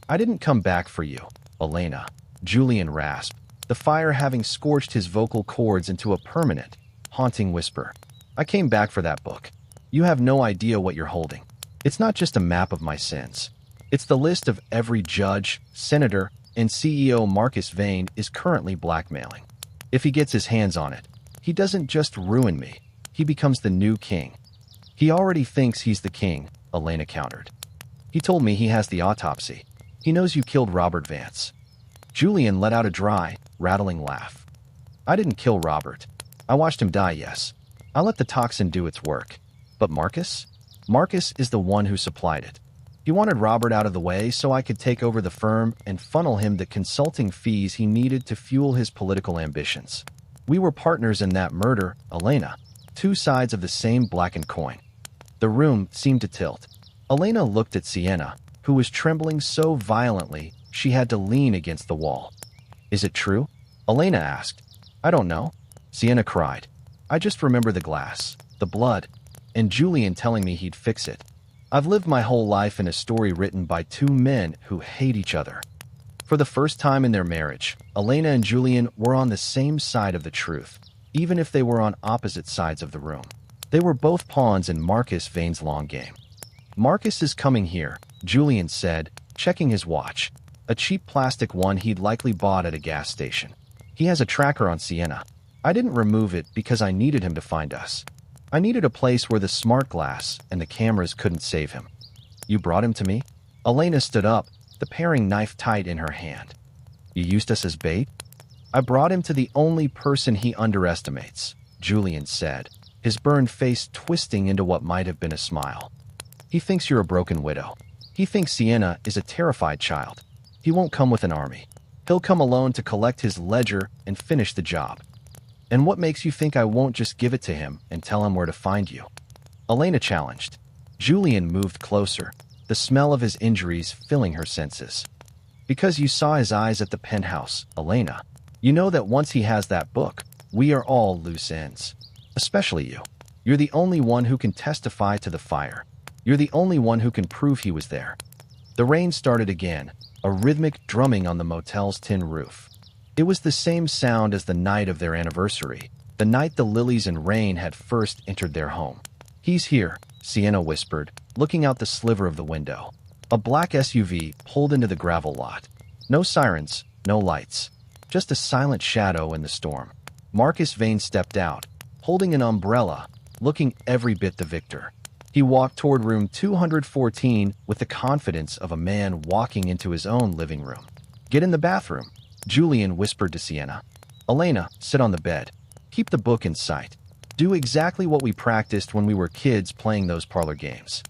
Speaker 1: "I didn't come back for you, Elena," Julian rasped, the fire having scorched his vocal cords into a permanent, haunting whisper. "I came back for that book. You have no idea what you're holding. It's not just a map of my sins. It's the list of every judge, senator, and CEO Marcus Vane is currently blackmailing. If he gets his hands on it, he doesn't just ruin me, he becomes the new king." "He already thinks he's the king," Elena countered. "He told me he has the autopsy. He knows you killed Robert Vance." Julian let out a dry, rattling laugh. "I didn't kill Robert. I watched him die, yes. I let the toxin do its work. But Marcus? Marcus is the one who supplied it. He wanted Robert out of the way so I could take over the firm and funnel him the consulting fees he needed to fuel his political ambitions. We were partners in that murder, Elena. Two sides of the same blackened coin." The room seemed to tilt. Elena looked at Siena, who was trembling so violently she had to lean against the wall. "Is it true?" Elena asked. "I don't know," Siena cried. "I just remember the glass, the blood, and Julian telling me he'd fix it. I've lived my whole life in a story written by two men who hate each other." For the first time in their marriage, Elena and Julian were on the same side of the truth, even if they were on opposite sides of the room. They were both pawns in Marcus Vane's long game. Marcus is coming here, Julian said, checking his watch. A cheap plastic one he'd likely bought at a gas station. He has a tracker on Sienna. I didn't remove it because I needed him to find us. I needed a place where the smart glass and the cameras couldn't save him. You brought him to me? Elena stood up, the paring knife tight in her hand. You used us as bait? I brought him to the only person he underestimates, Julian said, his burned face twisting into what might have been a smile. He thinks you're a broken widow. He thinks Sienna is a terrified child. He won't come with an army. He'll come alone to collect his ledger and finish the job. And what makes you think I won't just give it to him and tell him where to find you? Elena challenged. Julian moved closer, the smell of his injuries filling her senses. Because you saw his eyes at the penthouse, Elena. You know that once he has that book, we are all loose ends. Especially you. You're the only one who can testify to the fire. You're the only one who can prove he was there. The rain started again, a rhythmic drumming on the motel's tin roof. It was the same sound as the night of their anniversary, the night the lilies and rain had first entered their home. He's here, Sienna whispered, looking out the sliver of the window. A black SUV pulled into the gravel lot. No sirens, no lights. Just a silent shadow in the storm. Marcus Vane stepped out, holding an umbrella, looking every bit the victor. He walked toward room 214 with the confidence of a man walking into his own living room. Get in the bathroom, Julian whispered to Sienna. Elena, sit on the bed. Keep the book in sight. Do exactly what we practiced when we were kids playing those parlor games.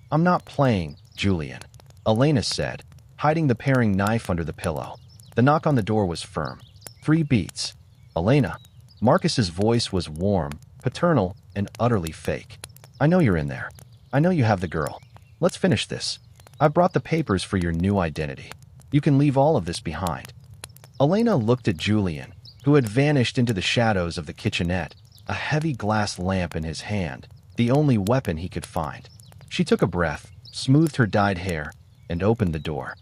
Speaker 1: I'm not playing, Julian, Elena said, hiding the paring knife under the pillow. The knock on the door was firm. 3 beats. Elena. Marcus's voice was warm, paternal, and utterly fake. I know you're in there. I know you have the girl. Let's finish this. I brought the papers for your new identity. You can leave all of this behind. Elena looked at Julian, who had vanished into the shadows of the kitchenette, a heavy glass lamp in his hand, the only weapon he could find. She took a breath, smoothed her dyed hair, and opened the door.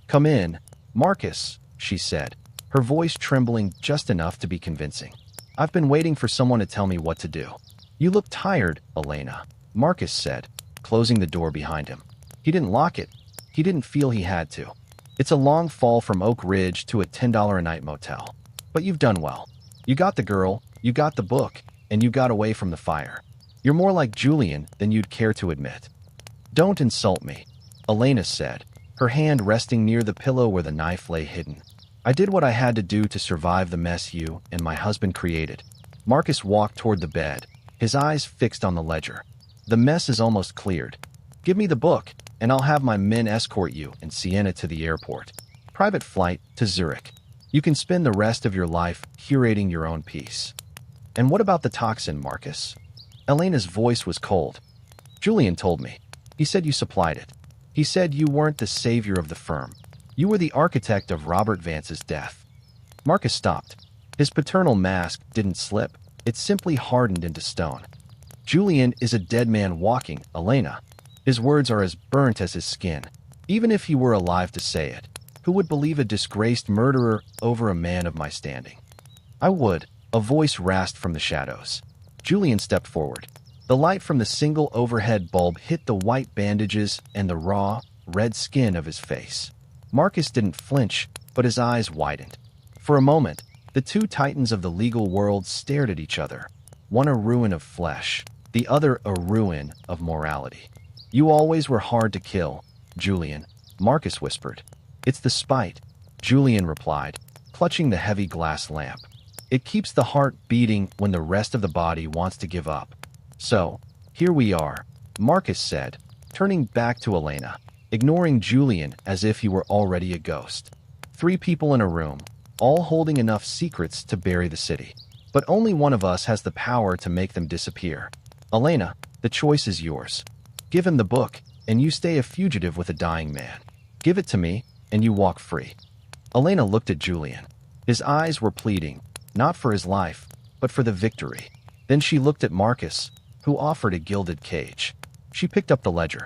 Speaker 1: Come in, Marcus, she said, her voice trembling just enough to be convincing. I've been waiting for someone to tell me what to do. You look tired, Elena, Marcus said, closing the door behind him. He didn't lock it. He didn't feel he had to. It's a long fall from Oak Ridge to a $10 a night motel. But you've done well. You got the girl, you got the book, and you got away from the fire. You're more like Julian than you'd care to admit. Don't insult me, Elena said, her hand resting near the pillow where the knife lay hidden. I did what I had to do to survive the mess you and my husband created. Marcus walked toward the bed, his eyes fixed on the ledger. The mess is almost cleared. Give me the book, and I'll have my men escort you and Sienna to the airport. Private flight to Zurich. You can spend the rest of your life curating your own peace. And what about the toxin, Marcus? Elena's voice was cold. Julian told me. He said you supplied it. He said you weren't the savior of the firm. You were the architect of Robert Vance's death. Marcus stopped. His paternal mask didn't slip. It simply hardened into stone. Julian is a dead man walking, Elena. His words are as burnt as his skin. Even if he were alive to say it, who would believe a disgraced murderer over a man of my standing? I would, a voice rasped from the shadows. Julian stepped forward. The light from the single overhead bulb hit the white bandages and the raw, red skin of his face. Marcus didn't flinch, but his eyes widened. For a moment, the two titans of the legal world stared at each other, one a ruin of flesh, the other a ruin of morality. You always were hard to kill, Julian, Marcus whispered. It's the spite, Julian replied, clutching the heavy glass lamp. It keeps the heart beating when the rest of the body wants to give up. So, here we are, Marcus said, turning back to Elena, ignoring Julian as if he were already a ghost. 3 people in a room, all holding enough secrets to bury the city. But only one of us has the power to make them disappear. Elena, the choice is yours. Give him the book, and you stay a fugitive with a dying man. Give it to me, and you walk free. Elena looked at Julian. His eyes were pleading, not for his life, but for the victory. Then she looked at Marcus, who offered a gilded cage. She picked up the ledger.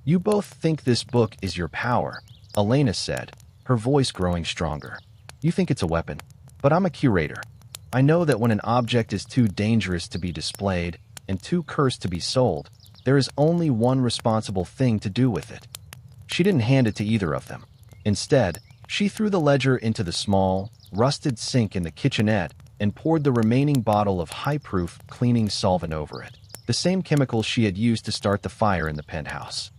Speaker 1: You both think this book is your power, Elena said, her voice growing stronger. You think it's a weapon, but I'm a curator. I know that when an object is too dangerous to be displayed, and too cursed to be sold, there is only one responsible thing to do with it. She didn't hand it to either of them. Instead, she threw the ledger into the small, rusted sink in the kitchenette and poured the remaining bottle of high-proof cleaning solvent over it, the same chemical she had used to start the fire in the penthouse.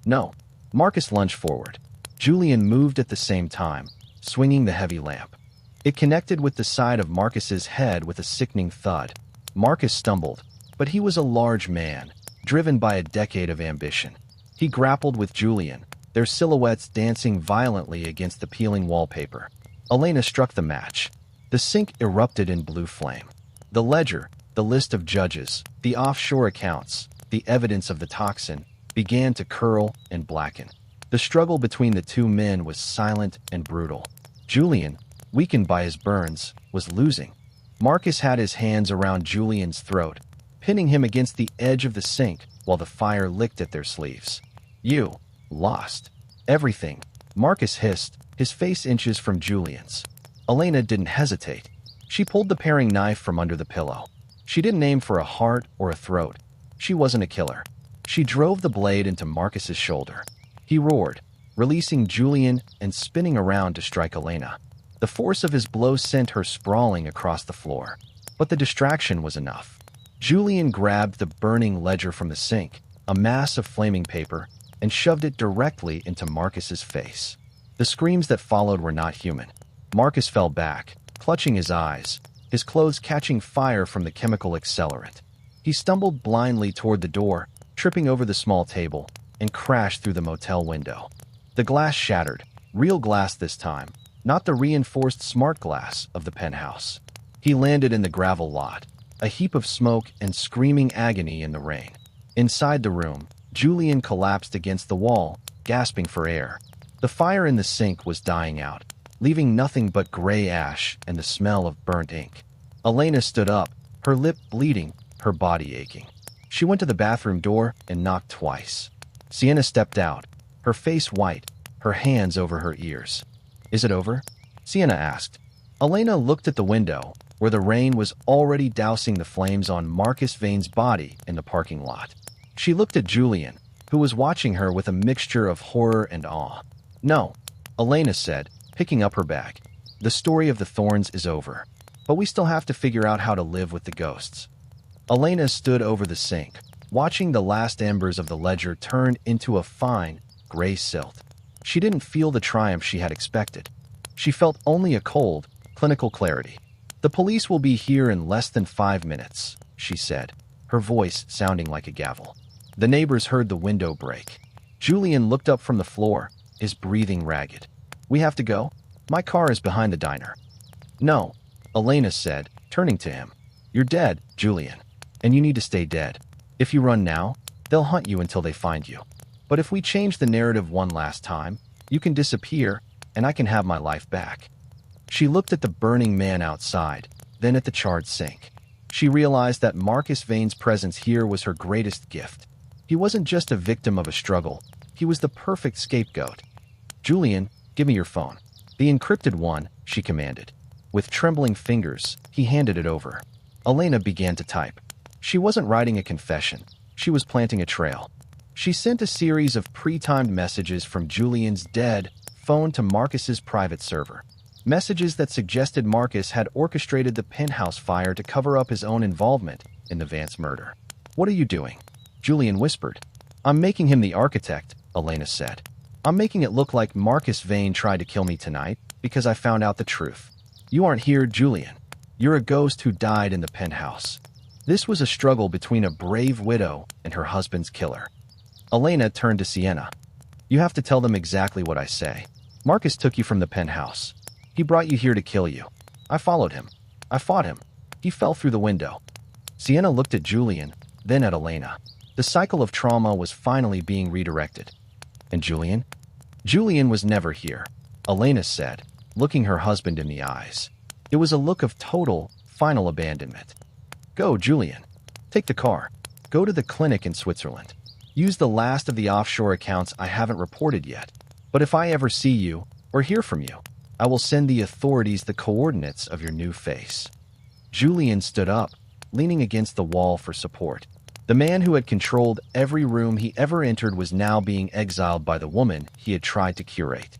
Speaker 1: No. Marcus lunged forward. Julian moved at the same time, swinging the heavy lamp. It connected with the side of Marcus's head with a sickening thud. Marcus stumbled, but he was a large man, driven by a decade of ambition. He grappled with Julian, their silhouettes dancing violently against the peeling wallpaper. Elena struck the match. The sink erupted in blue flame. The ledger, the list of judges, the offshore accounts, the evidence of the toxin, began to curl and blacken. The struggle between the two men was silent and brutal. Julian, weakened by his burns, was losing. Marcus had his hands around Julian's throat, pinning him against the edge of the sink while the fire licked at their sleeves. "You lost everything," Marcus hissed, his face inches from Julian's. Elena didn't hesitate. She pulled the paring knife from under the pillow. She didn't aim for a heart or a throat. She wasn't a killer. She drove the blade into Marcus's shoulder. He roared, releasing Julian and spinning around to strike Elena. The force of his blow sent her sprawling across the floor. But the distraction was enough. Julian grabbed the burning ledger from the sink, a mass of flaming paper, and shoved it directly into Marcus's face. The screams that followed were not human. Marcus fell back, clutching his eyes, his clothes catching fire from the chemical accelerant. He stumbled blindly toward the door, tripping over the small table, and crashed through the motel window. The glass shattered, real glass this time, not the reinforced smart glass of the penthouse. He landed in the gravel lot, a heap of smoke and screaming agony in the rain. Inside the room, Julian collapsed against the wall, gasping for air. The fire in the sink was dying out, leaving nothing but gray ash and the smell of burnt ink. Elena stood up, her lip bleeding, her body aching. She went to the bathroom door and knocked twice. Sienna stepped out, her face white, her hands over her ears. "Is it over?" Sienna asked. Elena looked at the window, where the rain was already dousing the flames on Marcus Vane's body in the parking lot. She looked at Julian, who was watching her with a mixture of horror and awe. "No," Elena said, picking up her bag. "The story of the Thornes is over, but we still have to figure out how to live with the ghosts." Elena stood over the sink, watching the last embers of the ledger turn into a fine, gray silt. She didn't feel the triumph she had expected. She felt only a cold, clinical clarity. "The police will be here in less than 5 minutes," she said, her voice sounding like a gavel. The neighbors heard the window break. Julian looked up from the floor, his breathing ragged. "We have to go? My car is behind the diner." "No," Elena said, turning to him. "You're dead, Julian, and you need to stay dead. If you run now, they'll hunt you until they find you. But if we change the narrative one last time, you can disappear, and I can have my life back." She looked at the burning man outside, then at the charred sink. She realized that Marcus Vane's presence here was her greatest gift. He wasn't just a victim of a struggle, he was the perfect scapegoat. "Julian, give me your phone." "The encrypted one," she commanded. With trembling fingers, he handed it over. Elena began to type. She wasn't writing a confession, she was planting a trail. She sent a series of pre-timed messages from Julian's dead phone to Marcus's private server. Messages that suggested Marcus had orchestrated the penthouse fire to cover up his own involvement in the Vance murder. "What are you doing?" Julian whispered. "I'm making him the architect," Elena said. "I'm making it look like Marcus Vane tried to kill me tonight because I found out the truth. You aren't here, Julian. You're a ghost who died in the penthouse." This was a struggle between a brave widow and her husband's killer. Elena turned to Sienna. "You have to tell them exactly what I say. Marcus took you from the penthouse. He brought you here to kill you. I followed him. I fought him. He fell through the window." Sienna looked at Julian, then at Elena. The cycle of trauma was finally being redirected. "And Julian?" "Julian was never here," Elena said, looking her husband in the eyes. It was a look of total, final abandonment. "Go, Julian. Take the car. Go to the clinic in Switzerland. Use the last of the offshore accounts I haven't reported yet. But if I ever see you, or hear from you, I will send the authorities the coordinates of your new face." Julian stood up, leaning against the wall for support. The man who had controlled every room he ever entered was now being exiled by the woman he had tried to curate.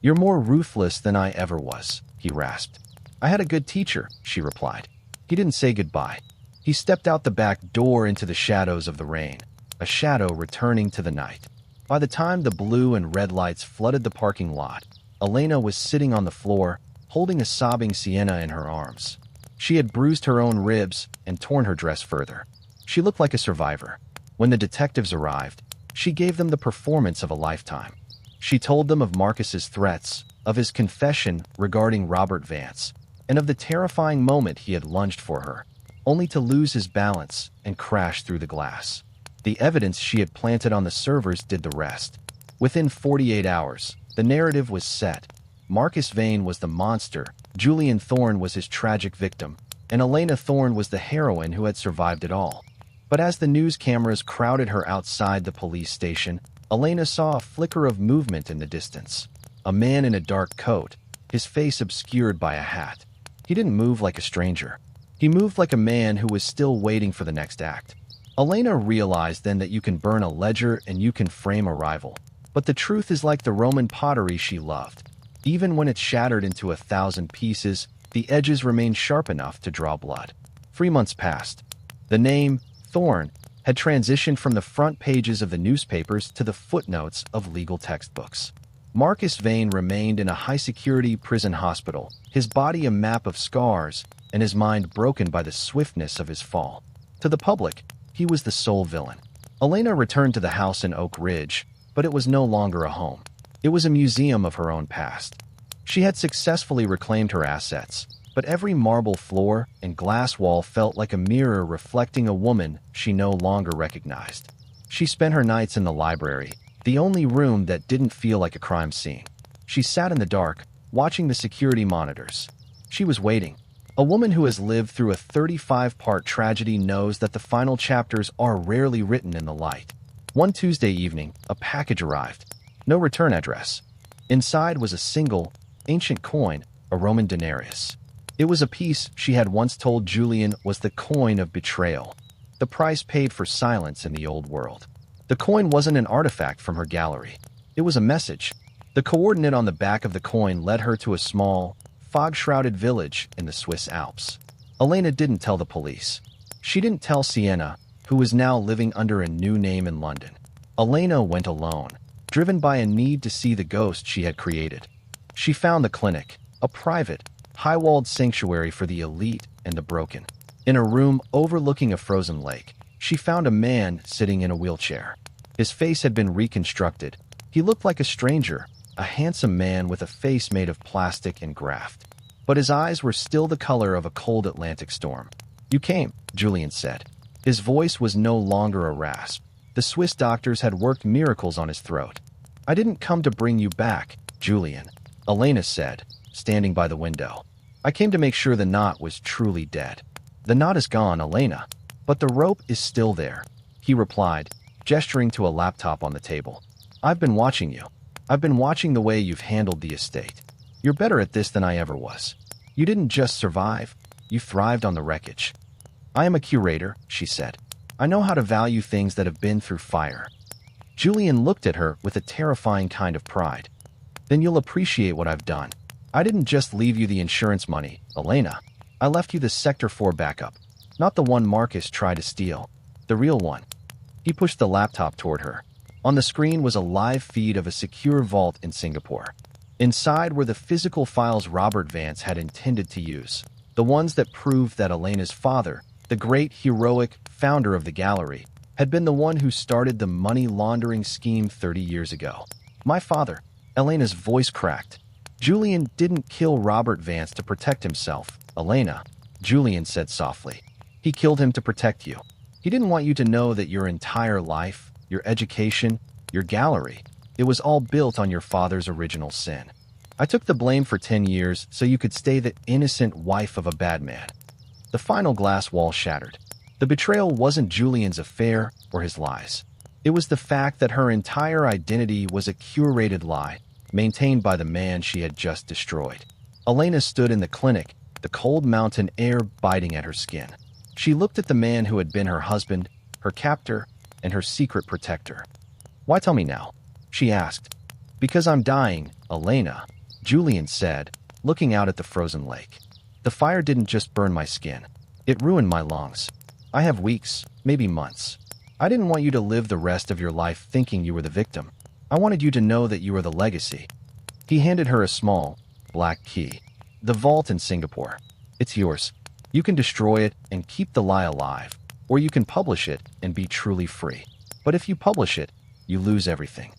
Speaker 1: "You're more ruthless than I ever was," he rasped. "I had a good teacher," she replied. He didn't say goodbye. He stepped out the back door into the shadows of the rain, a shadow returning to the night. By the time the blue and red lights flooded the parking lot, Elena was sitting on the floor, holding a sobbing Sienna in her arms. She had bruised her own ribs and torn her dress further. She looked like a survivor. When the detectives arrived, she gave them the performance of a lifetime. She told them of Marcus's threats, of his confession regarding Robert Vance, and of the terrifying moment he had lunged for her, only to lose his balance and crash through the glass. The evidence she had planted on the servers did the rest. Within 48 hours, the narrative was set. Marcus Vane was the monster, Julian Thorne was his tragic victim, and Elena Thorne was the heroine who had survived it all. But as the news cameras crowded her outside the police station, Elena saw a flicker of movement in the distance. A man in a dark coat, his face obscured by a hat. He didn't move like a stranger. He moved like a man who was still waiting for the next act. Elena realized then that you can burn a ledger and you can frame a rival. But the truth is like the Roman pottery she loved. Even when it's shattered into 1,000 pieces, the edges remain sharp enough to draw blood. 3 months passed. The name, Thorne, had transitioned from the front pages of the newspapers to the footnotes of legal textbooks. Marcus Vane remained in a high-security prison hospital, his body a map of scars, and his mind broken by the swiftness of his fall. To the public, he was the sole villain. Elena returned to the house in Oak Ridge, but it was no longer a home. It was a museum of her own past. She had successfully reclaimed her assets, but every marble floor and glass wall felt like a mirror reflecting a woman she no longer recognized. She spent her nights in the library, the only room that didn't feel like a crime scene. She sat in the dark, watching the security monitors. She was waiting. A woman who has lived through a 35-part tragedy knows that the final chapters are rarely written in the light. One Tuesday evening, a package arrived. No return address. Inside was a single, ancient coin, a Roman denarius. It was a piece she had once told Julian was the coin of betrayal, the price paid for silence in the old world. The coin wasn't an artifact from her gallery. It was a message. The coordinate on the back of the coin led her to a small, fog-shrouded village in the Swiss Alps. Elena didn't tell the police. She didn't tell Sienna, who was now living under a new name in London. Elena went alone, driven by a need to see the ghost she had created. She found the clinic, a private, high-walled sanctuary for the elite and the broken. In a room overlooking a frozen lake, she found a man sitting in a wheelchair. His face had been reconstructed. He looked like a stranger, a handsome man with a face made of plastic and graft. But his eyes were still the color of a cold Atlantic storm. "You came," Julian said. His voice was no longer a rasp. The Swiss doctors had worked miracles on his throat. "I didn't come to bring you back, Julian," Elena said, standing by the window. "I came to make sure the knot was truly dead." "The knot is gone, Elena, but the rope is still there," he replied, gesturing to a laptop on the table. "I've been watching you. I've been watching the way you've handled the estate. You're better at this than I ever was. You didn't just survive, you thrived on the wreckage." "I am a curator," she said. "I know how to value things that have been through fire." Julian looked at her with a terrifying kind of pride. "Then you'll appreciate what I've done. I didn't just leave you the insurance money, Elena. I left you the Sector 4 backup. Not the one Marcus tried to steal. The real one." He pushed the laptop toward her. On the screen was a live feed of a secure vault in Singapore. Inside were the physical files Robert Vance had intended to use, the ones that proved that Elena's father, the great heroic founder of the gallery, had been the one who started the money laundering scheme 30 years ago. "My father," Elena's voice cracked. "Julian didn't kill Robert Vance to protect himself, Elena," Julian said softly. "He killed him to protect you. He didn't want you to know that your entire life, your education, your gallery, it was all built on your father's original sin. I took the blame for 10 years so you could stay the innocent wife of a bad man." The final glass wall shattered. The betrayal wasn't Julian's affair or his lies. It was the fact that her entire identity was a curated lie, maintained by the man she had just destroyed. Elena stood in the clinic, the cold mountain air biting at her skin. She looked at the man who had been her husband, her captor, and her secret protector. "Why tell me now?" she asked. "Because I'm dying, Elena," Julian said, looking out at the frozen lake. "The fire didn't just burn my skin. It ruined my lungs. I have weeks, maybe months. I didn't want you to live the rest of your life thinking you were the victim. I wanted you to know that you were the legacy." He handed her a small, black key. "The vault in Singapore. It's yours. You can destroy it and keep the lie alive, or you can publish it and be truly free. But if you publish it, you lose everything."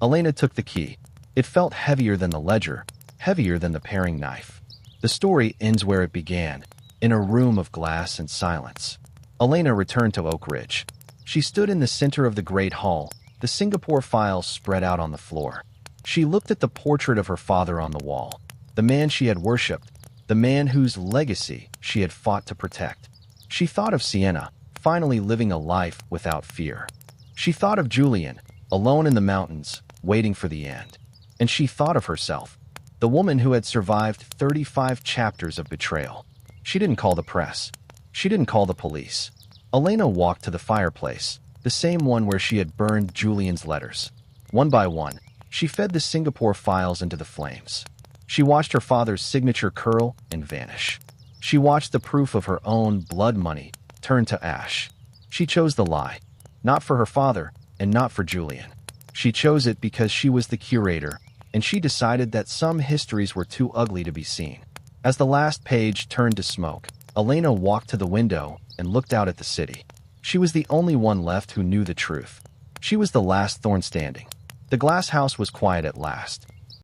Speaker 1: Elena took the key. It felt heavier than the ledger, heavier than the paring knife. The story ends where it began, in a room of glass and silence. Elena returned to Oak Ridge. She stood in the center of the great hall, the Singapore files spread out on the floor. She looked at the portrait of her father on the wall, the man she had worshipped, the man whose legacy she had fought to protect. She thought of Sienna, finally living a life without fear. She thought of Julian, alone in the mountains, waiting for the end. And she thought of herself, the woman who had survived 35 chapters of betrayal. She didn't call the press. She didn't call the police. Elena walked to the fireplace, the same one where she had burned Julian's letters. One by one, she fed the Singapore files into the flames. She watched her father's signature curl and vanish. She watched the proof of her own blood money turn to ash. She chose the lie, not for her father and not for Julian. She chose it because she was the curator, and she decided that some histories were too ugly to be seen. As the last page turned to smoke, Elena walked to the window and looked out at the city. She was the only one left who knew the truth. She was the last Thorne standing. The glass house was quiet at last.